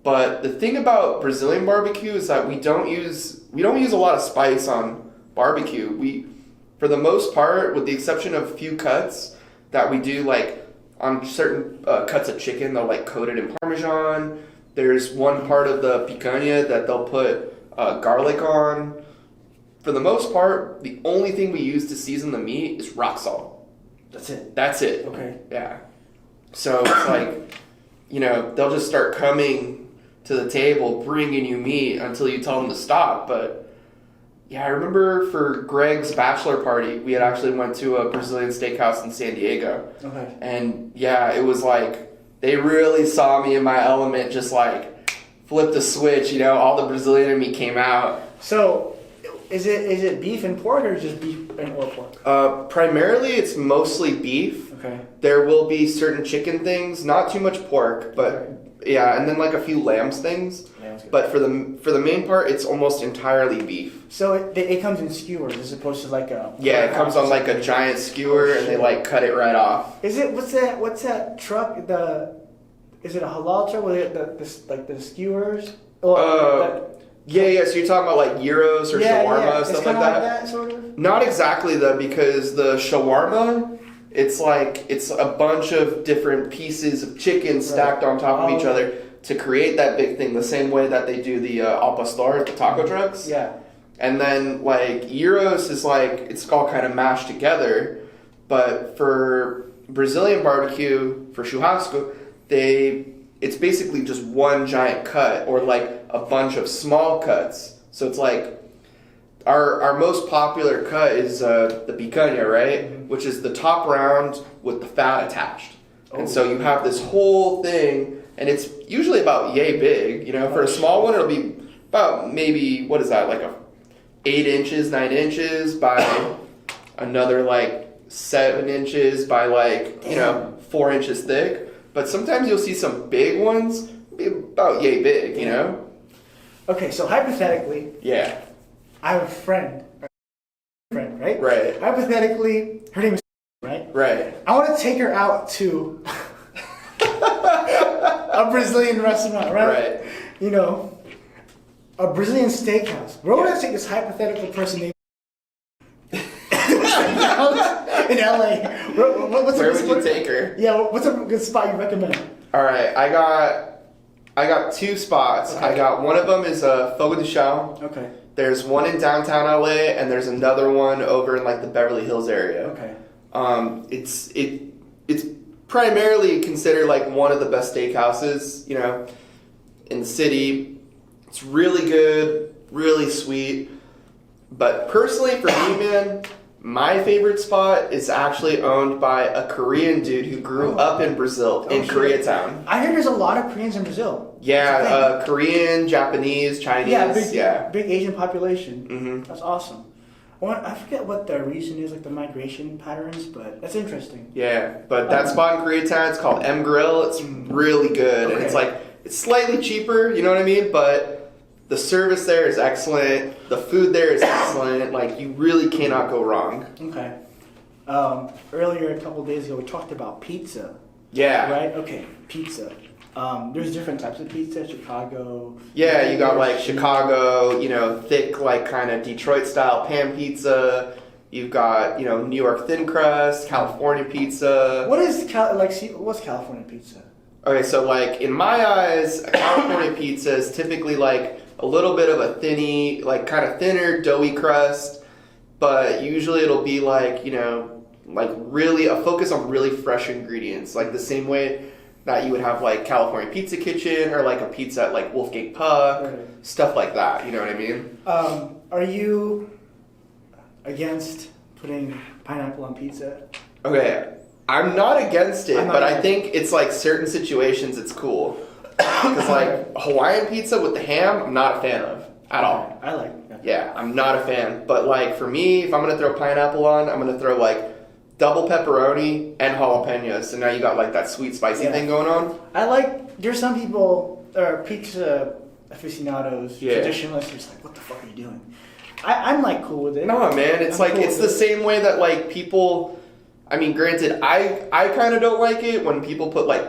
But the thing about Brazilian barbecue is that we don't use a lot of spice on barbecue. For the most part, with the exception of a few cuts that we do like, on certain cuts of chicken, they'll like coat it in Parmesan. There's one part of the picanha that they'll put garlic on. For the most part, the only thing we use to season the meat is rock salt. That's it? Okay. Yeah. So it's like, you know, they'll just start coming to the table, bringing you meat until you tell them to stop. But yeah, I remember for Greg's bachelor party, we had actually went to a Brazilian steakhouse in San Diego. Okay. And yeah, it was like, they really saw me in my element, just like flipped a switch, you know, all the Brazilian in me came out. So, is it beef and pork or just beef and or pork? Primarily it's mostly beef. Okay. There will be certain chicken things, not too much pork, but yeah, and then like a few lambs things. But for the main part, it's almost entirely beef. So it comes in skewers as opposed to like a... Yeah, it comes on like a giant skewer and they like cut it right off. Is it, what's that truck, is it a halal truck with the skewers? Yeah, so you're talking about like gyros or shawarma, stuff like that? Like that, sort of? Not exactly though, because the shawarma, it's a bunch of different pieces of chicken stacked on top of each other to create that big thing, the same way that they do the al pastor, the taco trucks. Yeah. And then like gyros is like, it's all kind of mashed together, but for Brazilian barbecue, for churrasco, it's basically just one giant cut or like a bunch of small cuts. So it's like our most popular cut is the picanha, right? Mm-hmm. Which is the top round with the fat attached. And so you have this whole thing, and it's usually about yay big. You know, for a small one, it'll be about maybe, what is that, like 8 inches, 9 inches by another like 7 inches by like, 4 inches thick. But sometimes you'll see some big ones be about yay big, you know? Okay, so hypothetically, yeah, I have a friend, right? Right. Hypothetically, her name is right? Right. I want to take her out to a Brazilian restaurant, right? Right. You know, a Brazilian steakhouse. Where would I take this hypothetical person named in LA? Where would you take her? Yeah, what's a good spot you recommend? All right, I got 2 spots. Okay. I got one of them is Fogo de Chão. Okay. There's one in downtown LA, and there's another one over in like the Beverly Hills area. Okay. It's primarily considered like one of the best steakhouses, you know, in the city. It's really good, really sweet. But personally, for me, man, My favorite spot is actually owned by a Korean dude who grew up in Brazil, in Koreatown. I hear there's a lot of Koreans in Brazil. Yeah, Korean, Japanese, Chinese. Big Asian population. Mm-hmm. That's awesome. I forget what the reason is, like the migration patterns, but that's interesting. Yeah, but that spot in Koreatown, it's called M Grill. It's really good, and it's slightly cheaper. You know what I mean? But the service there is excellent. The food there is excellent. Like, you really cannot go wrong. Okay. Earlier, a couple of days ago, we talked about pizza. Yeah. Right? Okay, pizza. There's different types of pizza, Chicago. Yeah, you got like Chicago, thick, like kind of Detroit style pan pizza. You've got, New York thin crust, California pizza. What's California pizza? Okay, so like in my eyes, a California pizza is typically like a little bit of a like kind of thinner, doughy crust, but usually it'll be like, like really a focus on really fresh ingredients, like the same way that you would have like California Pizza Kitchen or like a pizza at like Wolfgang Puck, stuff like that. You know what I mean? Are you against putting pineapple on pizza? Okay, I'm not against it, but I think it's like certain situations it's cool. Because like Hawaiian pizza with the ham, I'm not a fan of at all. I like that. Yeah, I'm not a fan. But like for me, if I'm gonna throw pineapple on, I'm gonna throw like double pepperoni and jalapenos. So now you got like that sweet spicy thing going on. There's some people, pizza aficionados, traditionalists, who's like, what the fuck are you doing? I'm like cool with it. No, man, it's like, it's the same way that like people, I mean, granted, I kind of don't like it when people put like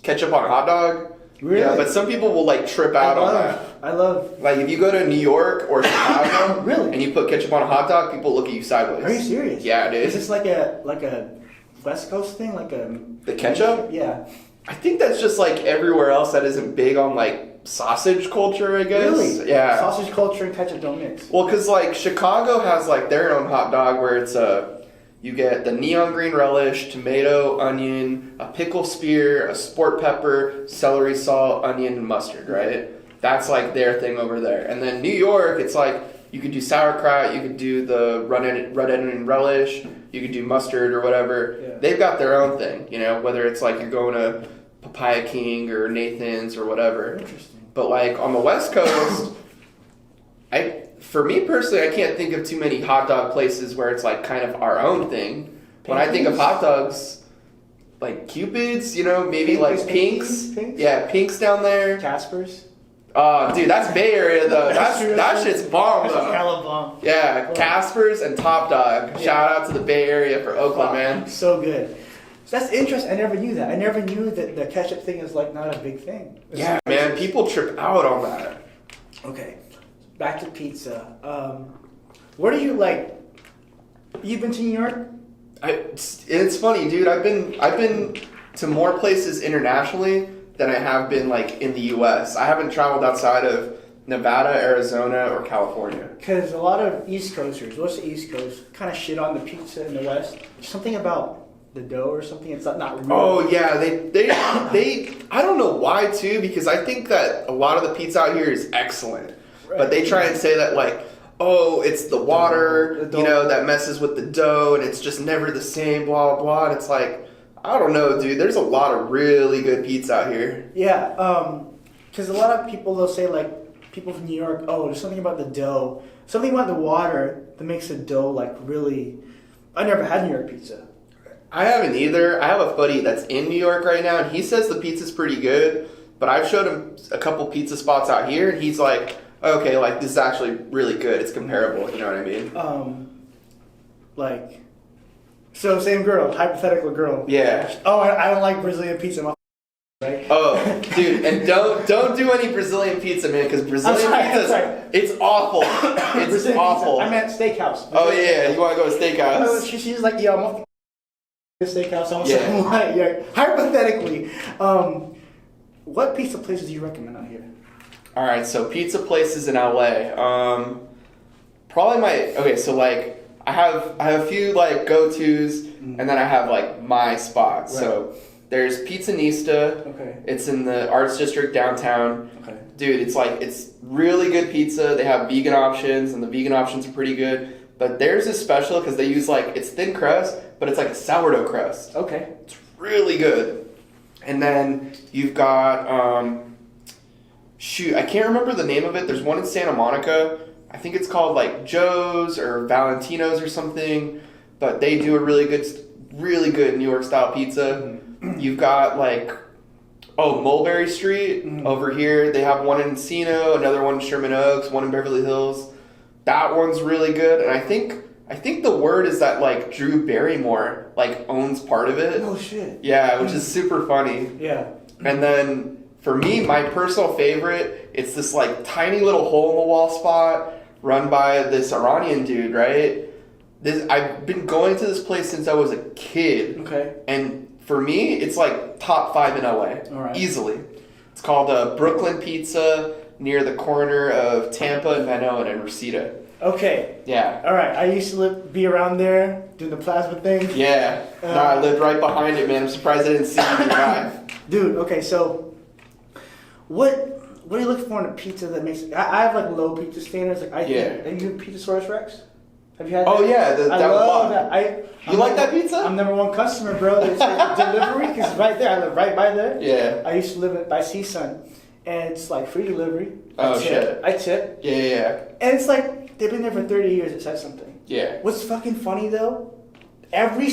ketchup on a hot dog. Really? Yeah, but some people will like trip out on that. I love. Like if you go to New York or Chicago, really, and you put ketchup on a hot dog, people look at you sideways. Are you serious? Yeah, it is. Is this like a West Coast thing, the ketchup? Yeah. I think that's just like everywhere else that isn't big on like sausage culture, I guess. Really? Yeah. Sausage culture and ketchup don't mix. Well, because like Chicago has like their own hot dog where it's you get the neon green relish, tomato, onion, a pickle spear, a sport pepper, celery salt, onion, and mustard, right? That's like their thing over there. And then New York, it's like you could do sauerkraut, you could do the red onion relish, you could do mustard or whatever. Yeah. They've got their own thing, whether it's like you're going to Papaya King or Nathan's or whatever. Interesting. But like on the West Coast, for me personally, I can't think of too many hot dog places where it's like kind of our own thing. When I think of hot dogs, like Cupid's, maybe like Pink's. Yeah, Pink's down there. Casper's. Oh, dude, that's Bay Area though. That shit's bomb though. That's hella bomb. Yeah, Casper's and Top Dog. Yeah. Shout out to the Bay Area for Oakland, man. So good. So that's interesting. I never knew that. I never knew that the ketchup thing is like not a big thing. Yeah, man, people trip out on that. Okay. Back to pizza. Where do you like? You've been to New York? It's funny, dude. I've been to more places internationally than I have been like in the U.S. I haven't traveled outside of Nevada, Arizona, or California. Because a lot of East Coasters, what's the East Coast, kind of shit on the pizza in the West. Something about the dough or something. It's not real. Oh yeah, they I don't know why too, because I think that a lot of the pizza out here is excellent. Right. But they try and say that like, oh, it's the water, that messes with the dough, and it's just never the same, blah, blah. And it's like, I don't know, dude. There's a lot of really good pizza out here. Yeah, because a lot of people, they'll say, like, people from New York, oh, there's something about the dough, something about the water that makes the dough, like, really... I never had New York pizza. I haven't either. I have a buddy that's in New York right now, and he says the pizza's pretty good, but I've showed him a couple pizza spots out here, and he's like... Okay, like, this is actually really good. It's comparable, you know what I mean? So same girl, hypothetical girl. Yeah. Oh, I don't like Brazilian pizza, right? Oh, dude, and don't do any Brazilian pizza, man, because Brazilian pizza, it's awful. It's awful. Pizza. I meant steakhouse. Oh, yeah, you want to go to steakhouse? She's like, yeah, I'm off the steakhouse. Yeah. Hypothetically, what pizza places do you recommend out here? All right, so pizza places in LA. Probably so like I have a few like go-tos, and then I have like my spots. Right. So there's Pizzanista. Okay. It's in the Arts District downtown. Okay. Dude, it's really good pizza. They have vegan options, and the vegan options are pretty good. But theirs is special because they use like, it's thin crust, but it's like a sourdough crust. Okay. It's really good. And then you've got, I can't remember the name of it. There's one in Santa Monica. I think it's called like Joe's or Valentino's or something. But they do a really good New York style pizza. You've got like, Mulberry Street over here. They have one in Encino, another one in Sherman Oaks, one in Beverly Hills. That one's really good. And I think the word is that like Drew Barrymore like owns part of it. Oh shit. Yeah, which is super funny. Yeah. And then for me, my personal favorite, it's this like tiny little hole in the wall spot run by this Iranian dude, right? I've been going to this place since I was a kid. Okay. And for me, it's like top 5 in LA. All right. Easily. It's called Brooklyn Pizza near the corner of Tampa and Van Owen and Reseda. Okay. Yeah. All right. I used to be around there doing the plasma thing. Yeah. I lived right behind it, man. I'm surprised I didn't see you drive. Dude, okay, so what do you look for in a pizza that makes it? I have like low pizza standards. Like have you had Pizzasaurus Rex? Have you had that? Oh yeah, I love that. You like that pizza? I'm #1 customer, bro. It's like delivery because right there, I live right by there. Yeah. I used to live by CSUN, and it's like free delivery. Shit. I tip. Yeah. And it's like they've been there for 30 years. It says something. Yeah. What's fucking funny though? Every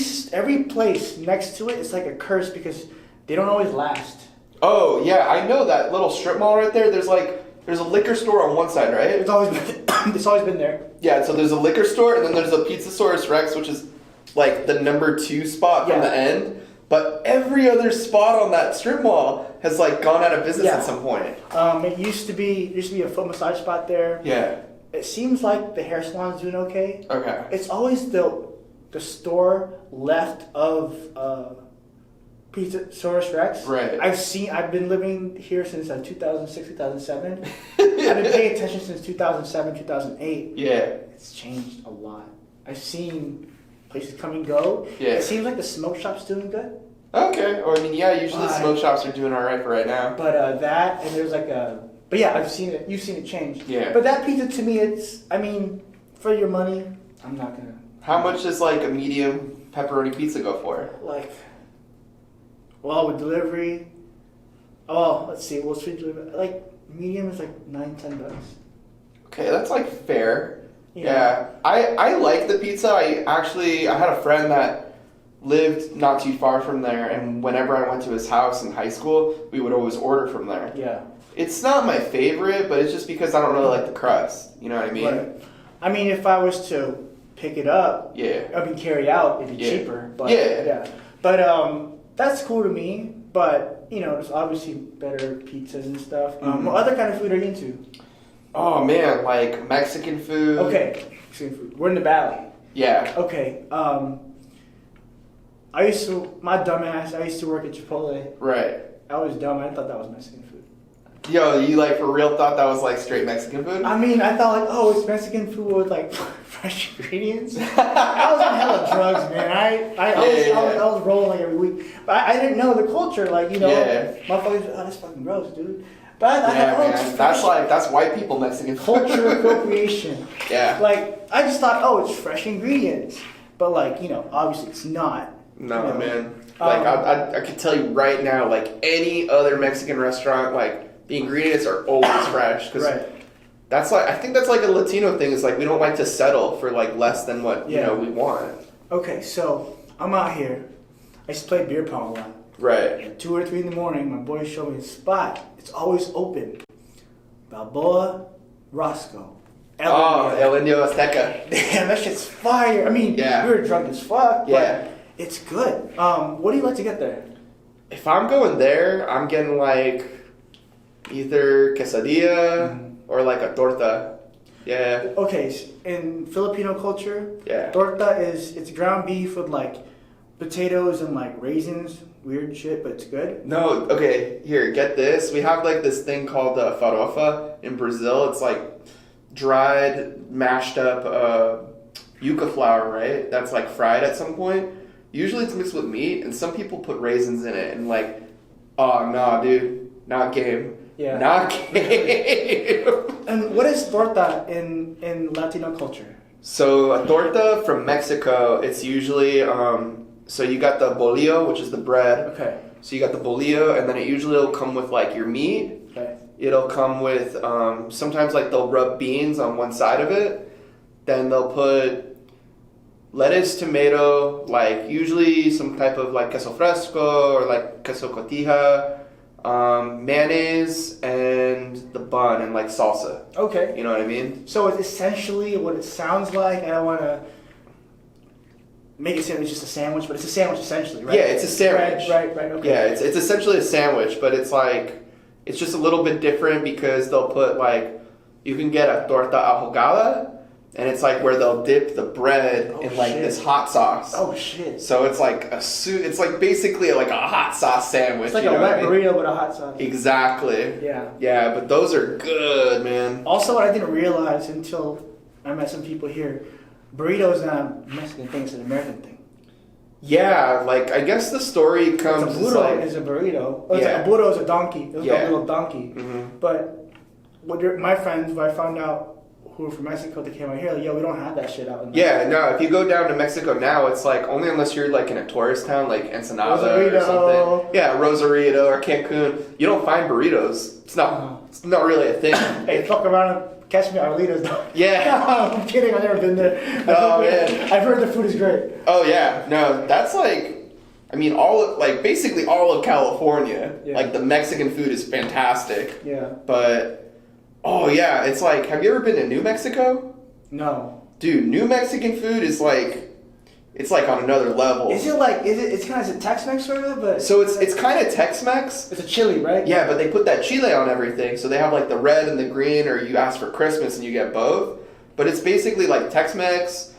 place next to it is like a curse because they don't always last. Oh yeah, I know that little strip mall right there. There's a liquor store on one side, right? It's always been there. Yeah, so there's a liquor store and then there's a Pizzasaurus Rex, which is like the #2 spot from the end. But every other spot on that strip mall has like gone out of business at some point. It used to be a foot massage spot there. Yeah. It seems like the hair salon's doing okay. Okay. It's always the store left of Pizzasaurus Rex. Right. I've been living here since 2006, 2007. I've been paying attention since 2007, 2008. Yeah. It's changed a lot. I've seen places come and go. Yeah. It seems like the smoke shop's doing good. Okay. Well, I mean, yeah, usually the smoke shops are doing all right for right now. But that, and there's like but yeah, I've seen it. You've seen it change. Yeah. But that pizza to me, for your money, I'm not gonna. How much does like a medium pepperoni pizza go for? With delivery. Oh, let's see. What's free delivery? Like medium is like $9-10. Okay, that's like fair. Yeah. I like the pizza. I had a friend that lived not too far from there, and whenever I went to his house in high school, we would always order from there. Yeah. It's not my favorite, but it's just because I don't really like the crust. You know what I mean? Right. I mean, if I was to pick it up, carry out, it'd be cheaper. But, But that's cool to me. But there's obviously better pizzas and stuff. What other kind of food are you into? Oh man, like Mexican food. Okay, Mexican food. We're in the valley. Yeah. Okay. My dumbass, I used to work at Chipotle. Right. I was dumb. I thought that was Mexican food. Yo, you for real thought that was straight Mexican food? I mean, I thought it's Mexican food with fresh ingredients. I was on hella drugs, man. I was rolling every week, but I didn't know the culture. Motherfuckers, that's fucking gross, dude. But I thought, man, that's white people Mexican food. Culture appropriation. Yeah. I just thought, it's fresh ingredients, but obviously it's not. No, man. I could tell you right now, any other Mexican restaurant, the ingredients are always fresh. Cause that's I think that's a Latino thing. Is we don't like to settle for less than what we want. Okay, so I'm out here. I used to play beer pong a lot. Right. At 2 or 3 in the morning, my boys show me a spot. It's always open. Balboa, Roscoe. El Indio Azteca. Damn, that shit's fire. I mean, we were drunk as fuck. Yeah. But it's good. What do you like to get there? If I'm going there, I'm getting either quesadilla or a torta. Yeah. Okay, in Filipino culture, yeah, torta it's ground beef with potatoes and raisins, weird shit, but it's good. No, okay, here, get this. We have this thing called farofa in Brazil. It's dried, mashed up yuca flour, right? That's fried at some point. Usually it's mixed with meat, and some people put raisins in it, and oh no, dude, not game. Yeah. Not game. And what is torta in Latino culture? So a torta from Mexico, it's usually so you got the bolillo, which is the bread. Okay. So you got the bolillo, and then it usually will come with like your meat. Okay. It'll come with sometimes like they'll rub beans on one side of it. Then they'll put lettuce, tomato, like usually some type of like queso fresco or like queso cotija, mayonnaise, and the bun and like salsa. Okay. You know what I mean? So it's essentially what it sounds like. I don't want to make it sound it's just a sandwich, but it's a sandwich essentially, right? Yeah, it's a sandwich. Right, okay. Yeah, it's essentially a sandwich, but it's like, it's just a little bit different because they'll put like, you can get a torta ahogada, and it's like where they'll dip the bread in like this hot sauce. Oh shit! So it's like it's like basically like a hot sauce sandwich. It's like a wet burrito with a hot sauce. Exactly. Yeah. Yeah, but those are good, man. Also, what I didn't realize until I met some people here, burrito is not a Mexican thing; it's an American thing. Yeah, like I guess the story comes. A burro is a burrito. Oh, yeah. A burro is a donkey. It was a little donkey. Mm-hmm. But my friends, when I found out who were from Mexico, they came out here like, yo, we don't have that shit out in Mexico. No, if you go down to Mexico now, it's like only unless you're like in a tourist town like Ensenada or something. Yeah, Rosarito or Cancun. You don't find burritos. It's not really a thing. Hey, fuck around and catch me at Arlitos though. Yeah. I'm kidding, I've never been there. Man. I've heard the food is great. Oh yeah. No, that's like, I mean, basically all of California. Yeah. Like the Mexican food is fantastic. Yeah. But oh yeah, it's like, have you ever been to New Mexico? No. Dude, New Mexican food is like, it's like on another level. Is it like, it's kind of a Tex-Mex sort of, but... So it's kind of Tex-Mex. It's a chili, right? Yeah, but they put that chile on everything. So they have like the red and the green, or you ask for Christmas and you get both. But it's basically like Tex-Mex,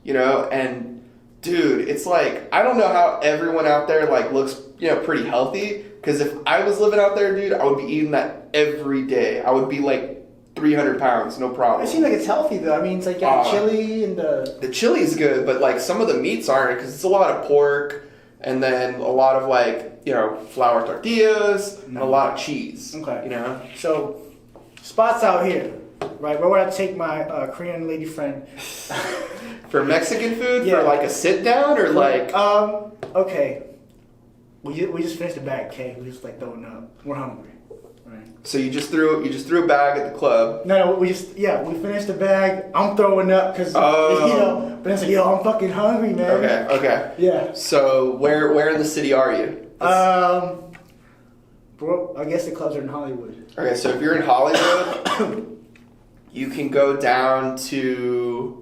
you know, and dude, it's like, I don't know how everyone out there like looks, you know, pretty healthy. Because if I was living out there, dude, I would be eating that every day. I would be like 300 pounds, no problem. It seems like it's healthy though. I mean, it's like the chili and the chili's good, but like some of the meats aren't, because it's a lot of pork and then a lot of like, you know, flour tortillas and a lot of cheese. Okay. You know? So, spots out here, right? Where would I take my Korean lady friend? For Mexican food? Yeah. For like a sit down or like? Okay. We just finished the bag, okay? We just like throwing up. We're hungry. Right. So you just threw a bag at the club. No, we finished the bag. I'm throwing up because you know. But it's like, yo, I'm fucking hungry, man. Okay. Yeah. So where in the city are you? Bro, I guess the clubs are in Hollywood. Okay, so if you're in Hollywood, you can go down to.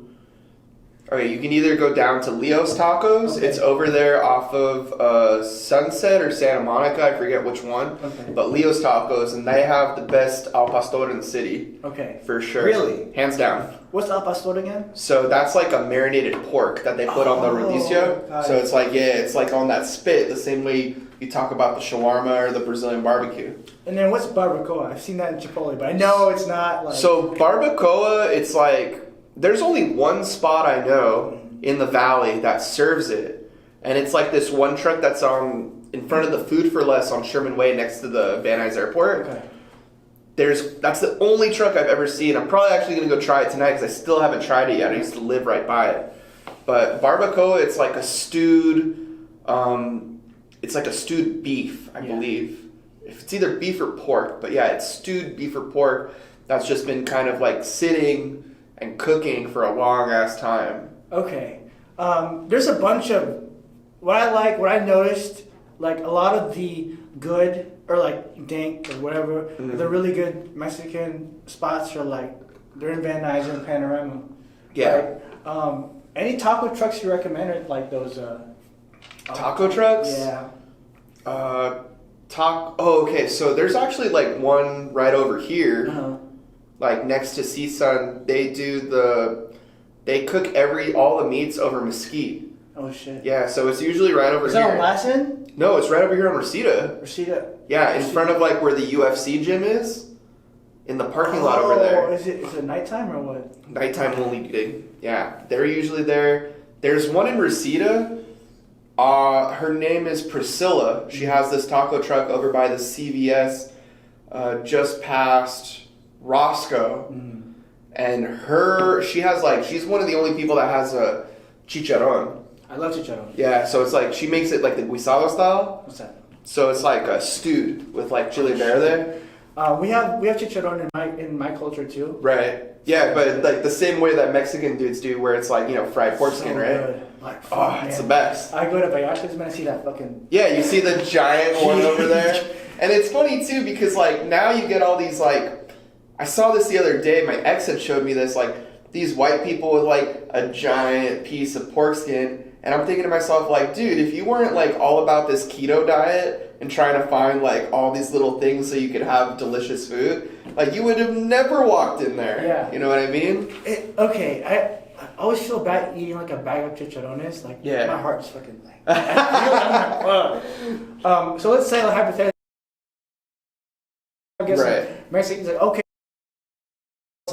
Okay, you can either go down to Leo's Tacos. Okay. It's over there off of Sunset or Santa Monica. I forget which one. Okay. But Leo's Tacos, and they have the best al pastor in the city. Okay. For sure. Really? Hands down. What's al pastor again? So that's like a marinated pork that they put on the relisio. So it's like, it's like on that spit, the same way you talk about the shawarma or the Brazilian barbecue. And then what's barbacoa? I've seen that in Chipotle, but I know it's not like... So barbacoa, it's like... There's only one spot I know in the valley that serves it, and it's like this one truck that's in front of the Food for Less on Sherman Way next to the Van Nuys Airport. Okay. That's the only truck I've ever seen. I'm probably actually gonna go try it tonight because I still haven't tried it yet. I used to live right by it. But barbacoa, it's like a stewed, beef, I believe. It's either beef or pork, but yeah, it's stewed beef or pork that's just been kind of like sitting and cooking for a long ass time. Okay. There's a bunch of what I noticed, like a lot of the good or like dank or whatever, the really good Mexican spots are like they're in Van Nuys and Panorama. Yeah. Right? Any taco trucks you recommend are like those taco trucks? Yeah. Okay, so there's actually like one right over here. Uh-huh. Like next to CSUN, they cook all the meats over mesquite. Oh shit. Yeah, so it's usually right over here. Is that on Lassen? No, it's right over here on Reseda. Reseda. Yeah, in front of like where the UFC gym is, in the parking lot over there. Is it nighttime or what? Nighttime only eating. Yeah, they're usually there. There's one in Reseda. Her name is Priscilla. She has this taco truck over by the CVS, just past Roscoe, and she's one of the only people that has a chicharron. I love chicharron. Yeah, so it's like she makes it like the guisado style. What's that? So it's like a stewed with like chile verde. We have chicharron in my culture too. Right. Yeah, but like the same way that Mexican dudes do, where it's like, you know, fried pork skin, right? Good. Like, it's the best. I go to Vallarta's, man, I see that fucking... Yeah, you see the giant one over there. And it's funny too because like now you get all these like, I saw this the other day. My ex had showed me this, like these white people with like a giant piece of pork skin. And I'm thinking to myself, like, dude, if you weren't, like, all about this keto diet and trying to find, like, all these little things so you could have delicious food, like, you would have never walked in there. Yeah. You know what I mean? Okay, I always feel bad eating, like, a bag of chicharrones. Like, my heart's fucking, like, so let's say, like, hypothetically, I guess, like, Mexicans, like, okay.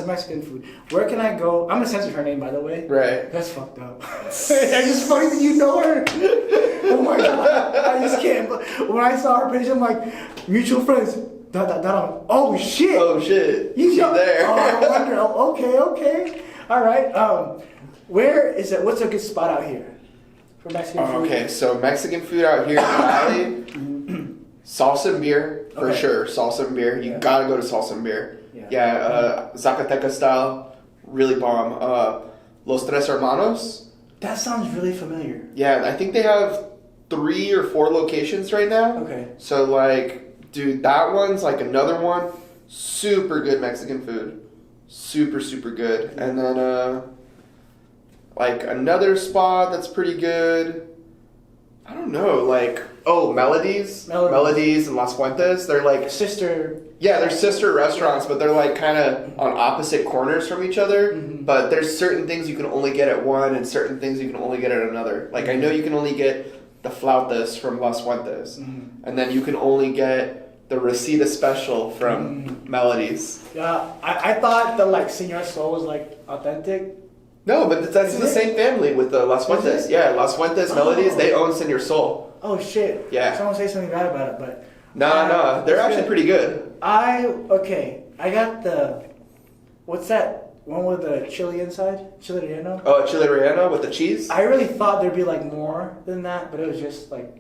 Mexican food. Where can I go? I'm gonna censor her name, by the way. Right. That's fucked up. I just funny that you know her. Oh my god. I just can't. When I saw her page, I'm like, mutual friends. Oh shit. Oh shit. You know there. Oh, I wonder. Okay. All right. Where is it? What's a good spot out here for Mexican food? Okay, so Mexican food out here in the valley, salsa and beer for sure. Salsa and beer. You gotta go to salsa and beer. Yeah, Zacatecas style, really bomb. Los Tres Hermanos. That sounds really familiar. Yeah, I think they have 3 or 4 locations right now. Okay. So, like, dude, that one's like another one. Super good Mexican food. Super, super good. And then, like, another spot that's pretty good. I don't know, like, Melodies and Las Fuentes. They're like sister. Yeah, they're sister restaurants, but they're like kind of on opposite corners from each other. Mm-hmm. But there's certain things you can only get at one and certain things you can only get at another. Like, I know you can only get the flautas from Las Fuentes. Mm-hmm. And then you can only get the Reseda special from Melodies. Yeah, I thought the, like, Señor Sol was, like, authentic. No, but that's the same family with the Las Fuentes. Yeah, Las Fuentes Melodies, they own Señor Sol. Oh, shit. Yeah. Someone say something bad about it, but... No, they're actually pretty good. I got the... What's that one with the chili inside? Chile relleno? Oh, chile relleno with the cheese? I really thought there'd be, like, more than that, but it was just, like...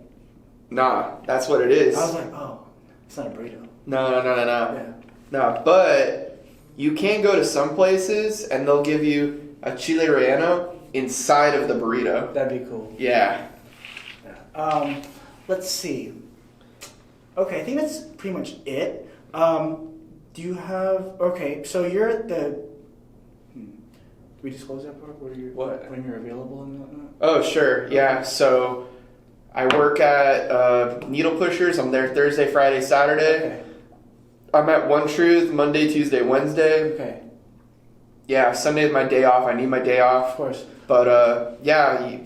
Nah, that's what it is. I was like, oh, it's not a burrito. No. Yeah. No, but you can go to some places and they'll give you a chile relleno inside of the burrito. That'd be cool. Yeah. Let's see. Okay, I think that's pretty much it. Do you have... Okay, so you're at the... Do we disclose that part? When you're available and whatnot? Oh, sure. Yeah, so I work at Needle Pushers. I'm there Thursday, Friday, Saturday. Okay. I'm at One Truth Monday, Tuesday, Wednesday. Okay. Yeah, Sunday's my day off. I need my day off. Of course. But,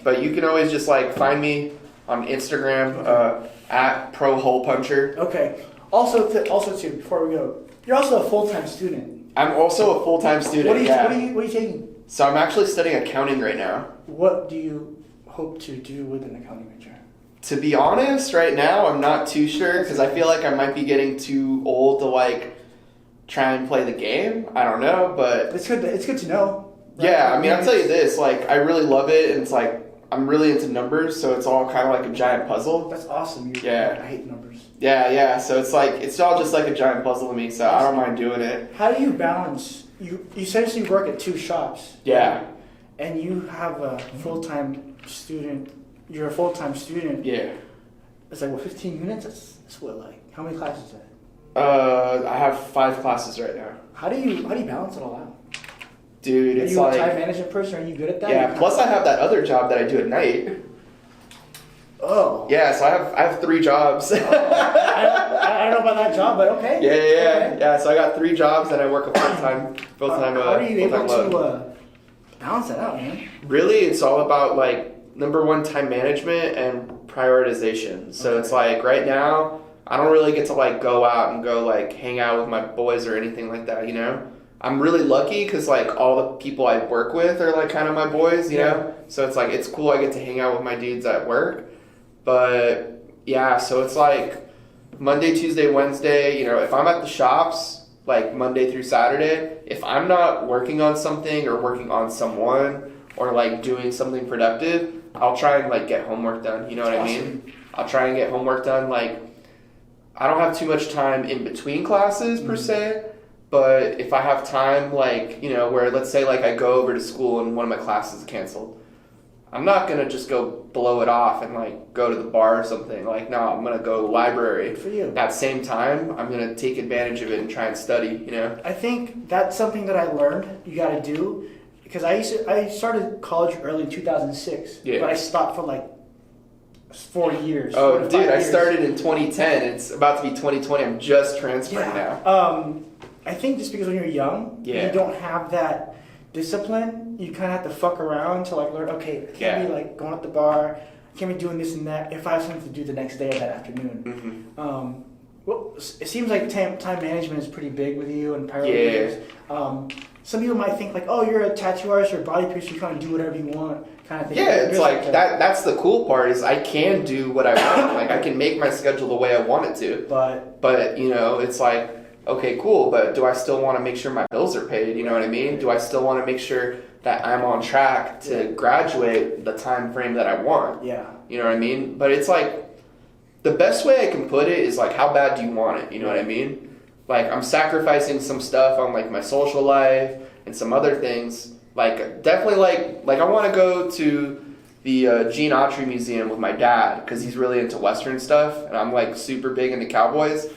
but you can always just, like, find me on Instagram, at Pro Hole Puncher. Okay. Also, too, before we go, you're also a full-time student. I'm also a full-time student. What are you taking? So I'm actually studying accounting right now. What do you hope to do with an accounting major? To be honest, right now, I'm not too sure because I feel like I might be getting too old to, like, try and play the game. I don't know, but... It's good to know. Right? Yeah, I mean, I'll tell you this. Like, I really love it, and it's like, I'm really into numbers, so it's all kind of like a giant puzzle. That's awesome. Yeah. I hate numbers. Yeah. So it's like, it's all just like a giant puzzle to me, so I don't mind doing it. How do you balance... You essentially work at 2 shops. Yeah. And you have a full-time student. You're a full-time student. Yeah. It's like, 15 minutes? That's what, like... How many classes is that? I have 5 classes right now. How do you balance it all out? Dude, it's like... Are you a time management person? Are you good at that? Yeah, plus I have that other job that I do at night. Oh. Yeah, so I have 3 jobs. I don't know about that job, but okay. Yeah. So I got 3 jobs and I work a full-time How are you able to balance that out, man? Really, it's all about, like, number one, time management and prioritization. So it's like, right now, I don't really get to, like, go out and go, like, hang out with my boys or anything like that, you know? I'm really lucky because, like, all the people I work with are, like, kind of my boys, you know? So it's like, it's cool I get to hang out with my dudes at work. But, yeah, so it's like Monday, Tuesday, Wednesday, you know, if I'm at the shops, like Monday through Saturday, if I'm not working on something or working on someone or like doing something productive, I'll try and like get homework done. You know what I mean? I'll try and get homework done. Like, I don't have too much time in between classes per se, but if I have time, like, you know, where let's say like I go over to school and one of my classes is canceled, I'm not going to just go blow it off and like go to the bar or something. Like, no, I'm going to go to the library. For you. That same time, I'm going to take advantage of it and try and study, you know? I think that's something that I learned you got to do, because I started college early in 2006, but I stopped for like 4 years. Oh, dude, I started in 2010. It's about to be 2020. I'm just transferring now. I think just because when you're young, you don't have that discipline, you kind of have to fuck around to like learn, okay, I can't be like going at the bar, I can't be doing this and that if I have something to do the next day or that afternoon. Well, it seems like time management is pretty big with you and priorities. Some people might think like, oh, you're a tattoo artist or a body piercer, you kind of do whatever you want kind of thing. Yeah, it's like that's the cool part is I can do what I want. Like, I can make my schedule the way I want it to. But you know, it's like, okay, cool, but do I still want to make sure my bills are paid? You know what I mean? Do I still want to make sure that I'm on track to graduate the time frame that I want? Yeah. You know what I mean? But it's like, the best way I can put it is like, how bad do you want it? You know what I mean? Like, I'm sacrificing some stuff on like my social life and some other things. Like, definitely like I want to go to the Gene Autry Museum with my dad because he's really into Western stuff and I'm like super big into cowboys.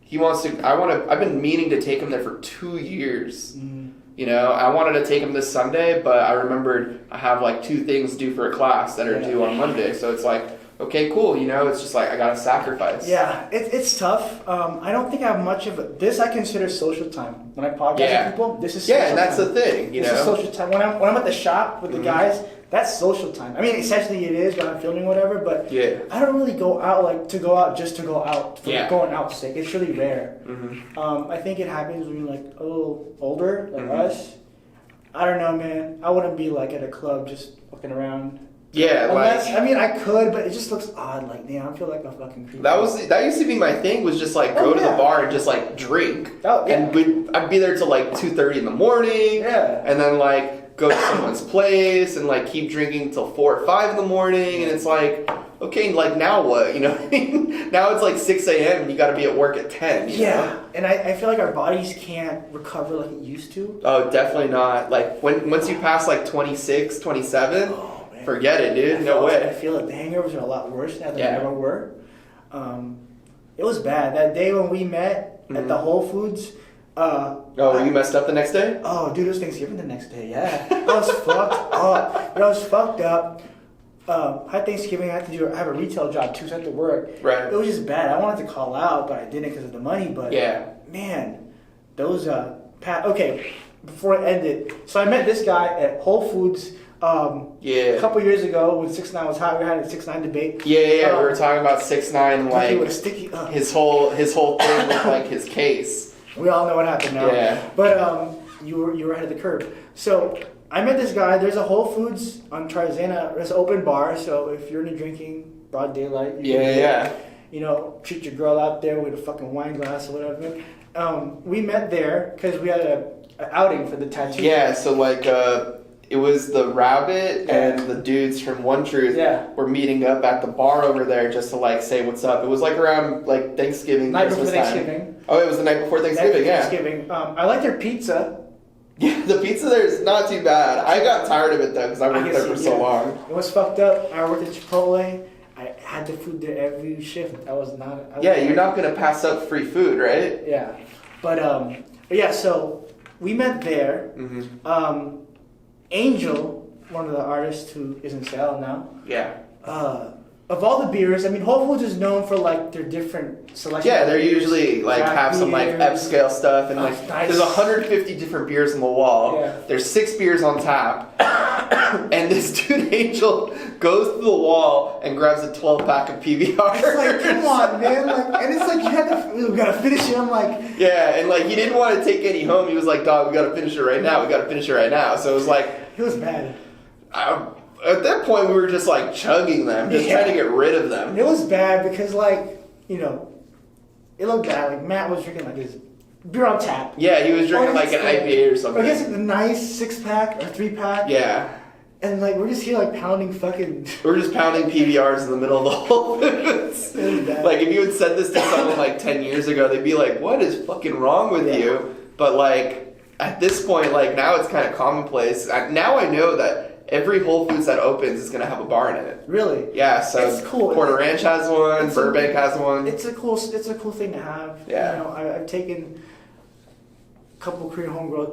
He wants to, I've been meaning to take him there for 2 years. You know, I wanted to take him this Sunday, but I remembered I have like 2 things due for a class that are due on Monday. So it's like, okay, cool. You know, it's just like, I got to sacrifice. Yeah, it's tough. I don't think I have much of it. This I consider social time. When I podcast with people, this is social time. Yeah, and that's the thing, you know. This is social time. When I'm at the shop with the guys, that's social time. I mean, essentially it is when I'm filming whatever, but I don't really go out like to go out just to go out for going out's sake. It's really rare. I think it happens when you're like a little older, like us. I don't know, man. I wouldn't be like at a club just looking around. Yeah, unless, I mean, I could, but it just looks odd. Like, damn, I feel like a fucking creep. That used to be my thing. Was just like go to the bar and just like drink. And I'd be there till like 2:30 in the morning. And then like go to someone's place and like keep drinking till 4 or 5 in the morning. And it's like, okay, like now what? You know what I mean? Now it's like 6 a.m. and you got to be at work at 10. You know? And I feel like our bodies can't recover like it used to. Oh, definitely not. Like once you pass like 26, 27. Forget it, dude. No way. I feel like the hangovers are a lot worse now than they ever were. It was bad. That day when we met at the Whole Foods. You messed up the next day? Oh, dude, it was Thanksgiving the next day, I was fucked up. I was fucked up. Had Thanksgiving, I have a retail job too, so I had to work. Right. It was just bad. I wanted to call out, but I didn't because of the money. But man, those okay, before I ended, so I met this guy at Whole Foods. A couple years ago when 6ix9ine was hot, we had a 6ix9ine debate. We were talking about 6ix9ine, like his whole thing with like his case. We all know what happened now. But you were ahead of the curve. So I met this guy. There's a Whole Foods on Tarzana. There's an open bar. So if you're into drinking, broad daylight. You know, treat your girl out there with a fucking wine glass or whatever. We met there because we had an outing for the tattoo. Yeah. So like. It was the Rabbit and the dudes from One Truth were meeting up at the bar over there just to like say what's up. It was like around like Thanksgiving, night Christmas before time. Thanksgiving. Oh, it was the night before Thanksgiving. I like their pizza. Yeah, the pizza there is not too bad. I got tired of it though because I worked there for so long. It was fucked up. I worked at Chipotle. I had the food there every shift. You're not gonna pass up free food, right? Yeah, but so we met there. Angel, one of the artists who is in Seattle now. Of all the beers, I mean, Whole Foods is known for like their different selections. Yeah, they're usually like have some like upscale stuff and like there's 150 different beers on the wall. There's 6 beers on tap, and this dude Angel goes to the wall and grabs a 12-pack of PBR. It's like, come on, man! Like, and it's like we gotta finish it. I'm like, and like he didn't want to take any home. He was like, dog, we gotta finish it right now. So it was like, it was bad. At that point, we were just like chugging them, just trying to get rid of them. It was bad because, like, you know, it looked bad. Like Matt was drinking like his beer on tap. Yeah, he was drinking like an IPA or something. I guess a nice 6-pack or 3-pack. Yeah. And like we're just here like pounding fucking. We're just pounding PBRs in the middle of the Whole Foods. Like if you had said this to someone like 10 years ago, they'd be like, "What is fucking wrong with you?" But like at this point, like now it's kind of commonplace. Now I know that every Whole Foods that opens is gonna have a bar in it. Really? Yeah. So it's cool. Porter Ranch has one. Burbank has one. It's a cool thing to have. Yeah. You know, I've taken a couple Korean homegirls,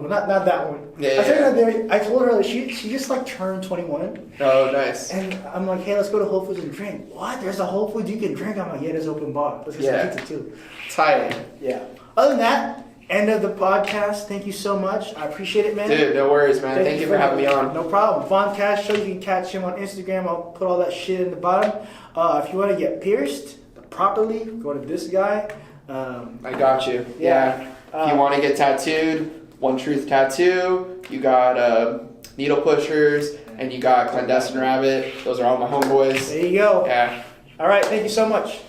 not that one. Yeah. I told her that she just like turned 21. Oh, nice. And I'm like, hey, let's go to Whole Foods and drink. What? There's a Whole Foods you can drink? I'm like, yeah, there's open bar. Let's get some pizza too. Tight. Yeah. Other than that, end of the podcast. Thank you so much. I appreciate it, man. Dude, no worries, man. Thank you for having me on. No problem. Voncast show. You can catch him on Instagram. I'll put all that shit in the bottom. If you want to get pierced properly, go to this guy. I got you. Yeah. If you want to get tattooed, One Truth Tattoo. You got Needle Pushers, and you got Clandestine Rabbit. Those are all my homeboys. There you go. Yeah. All right. Thank you so much.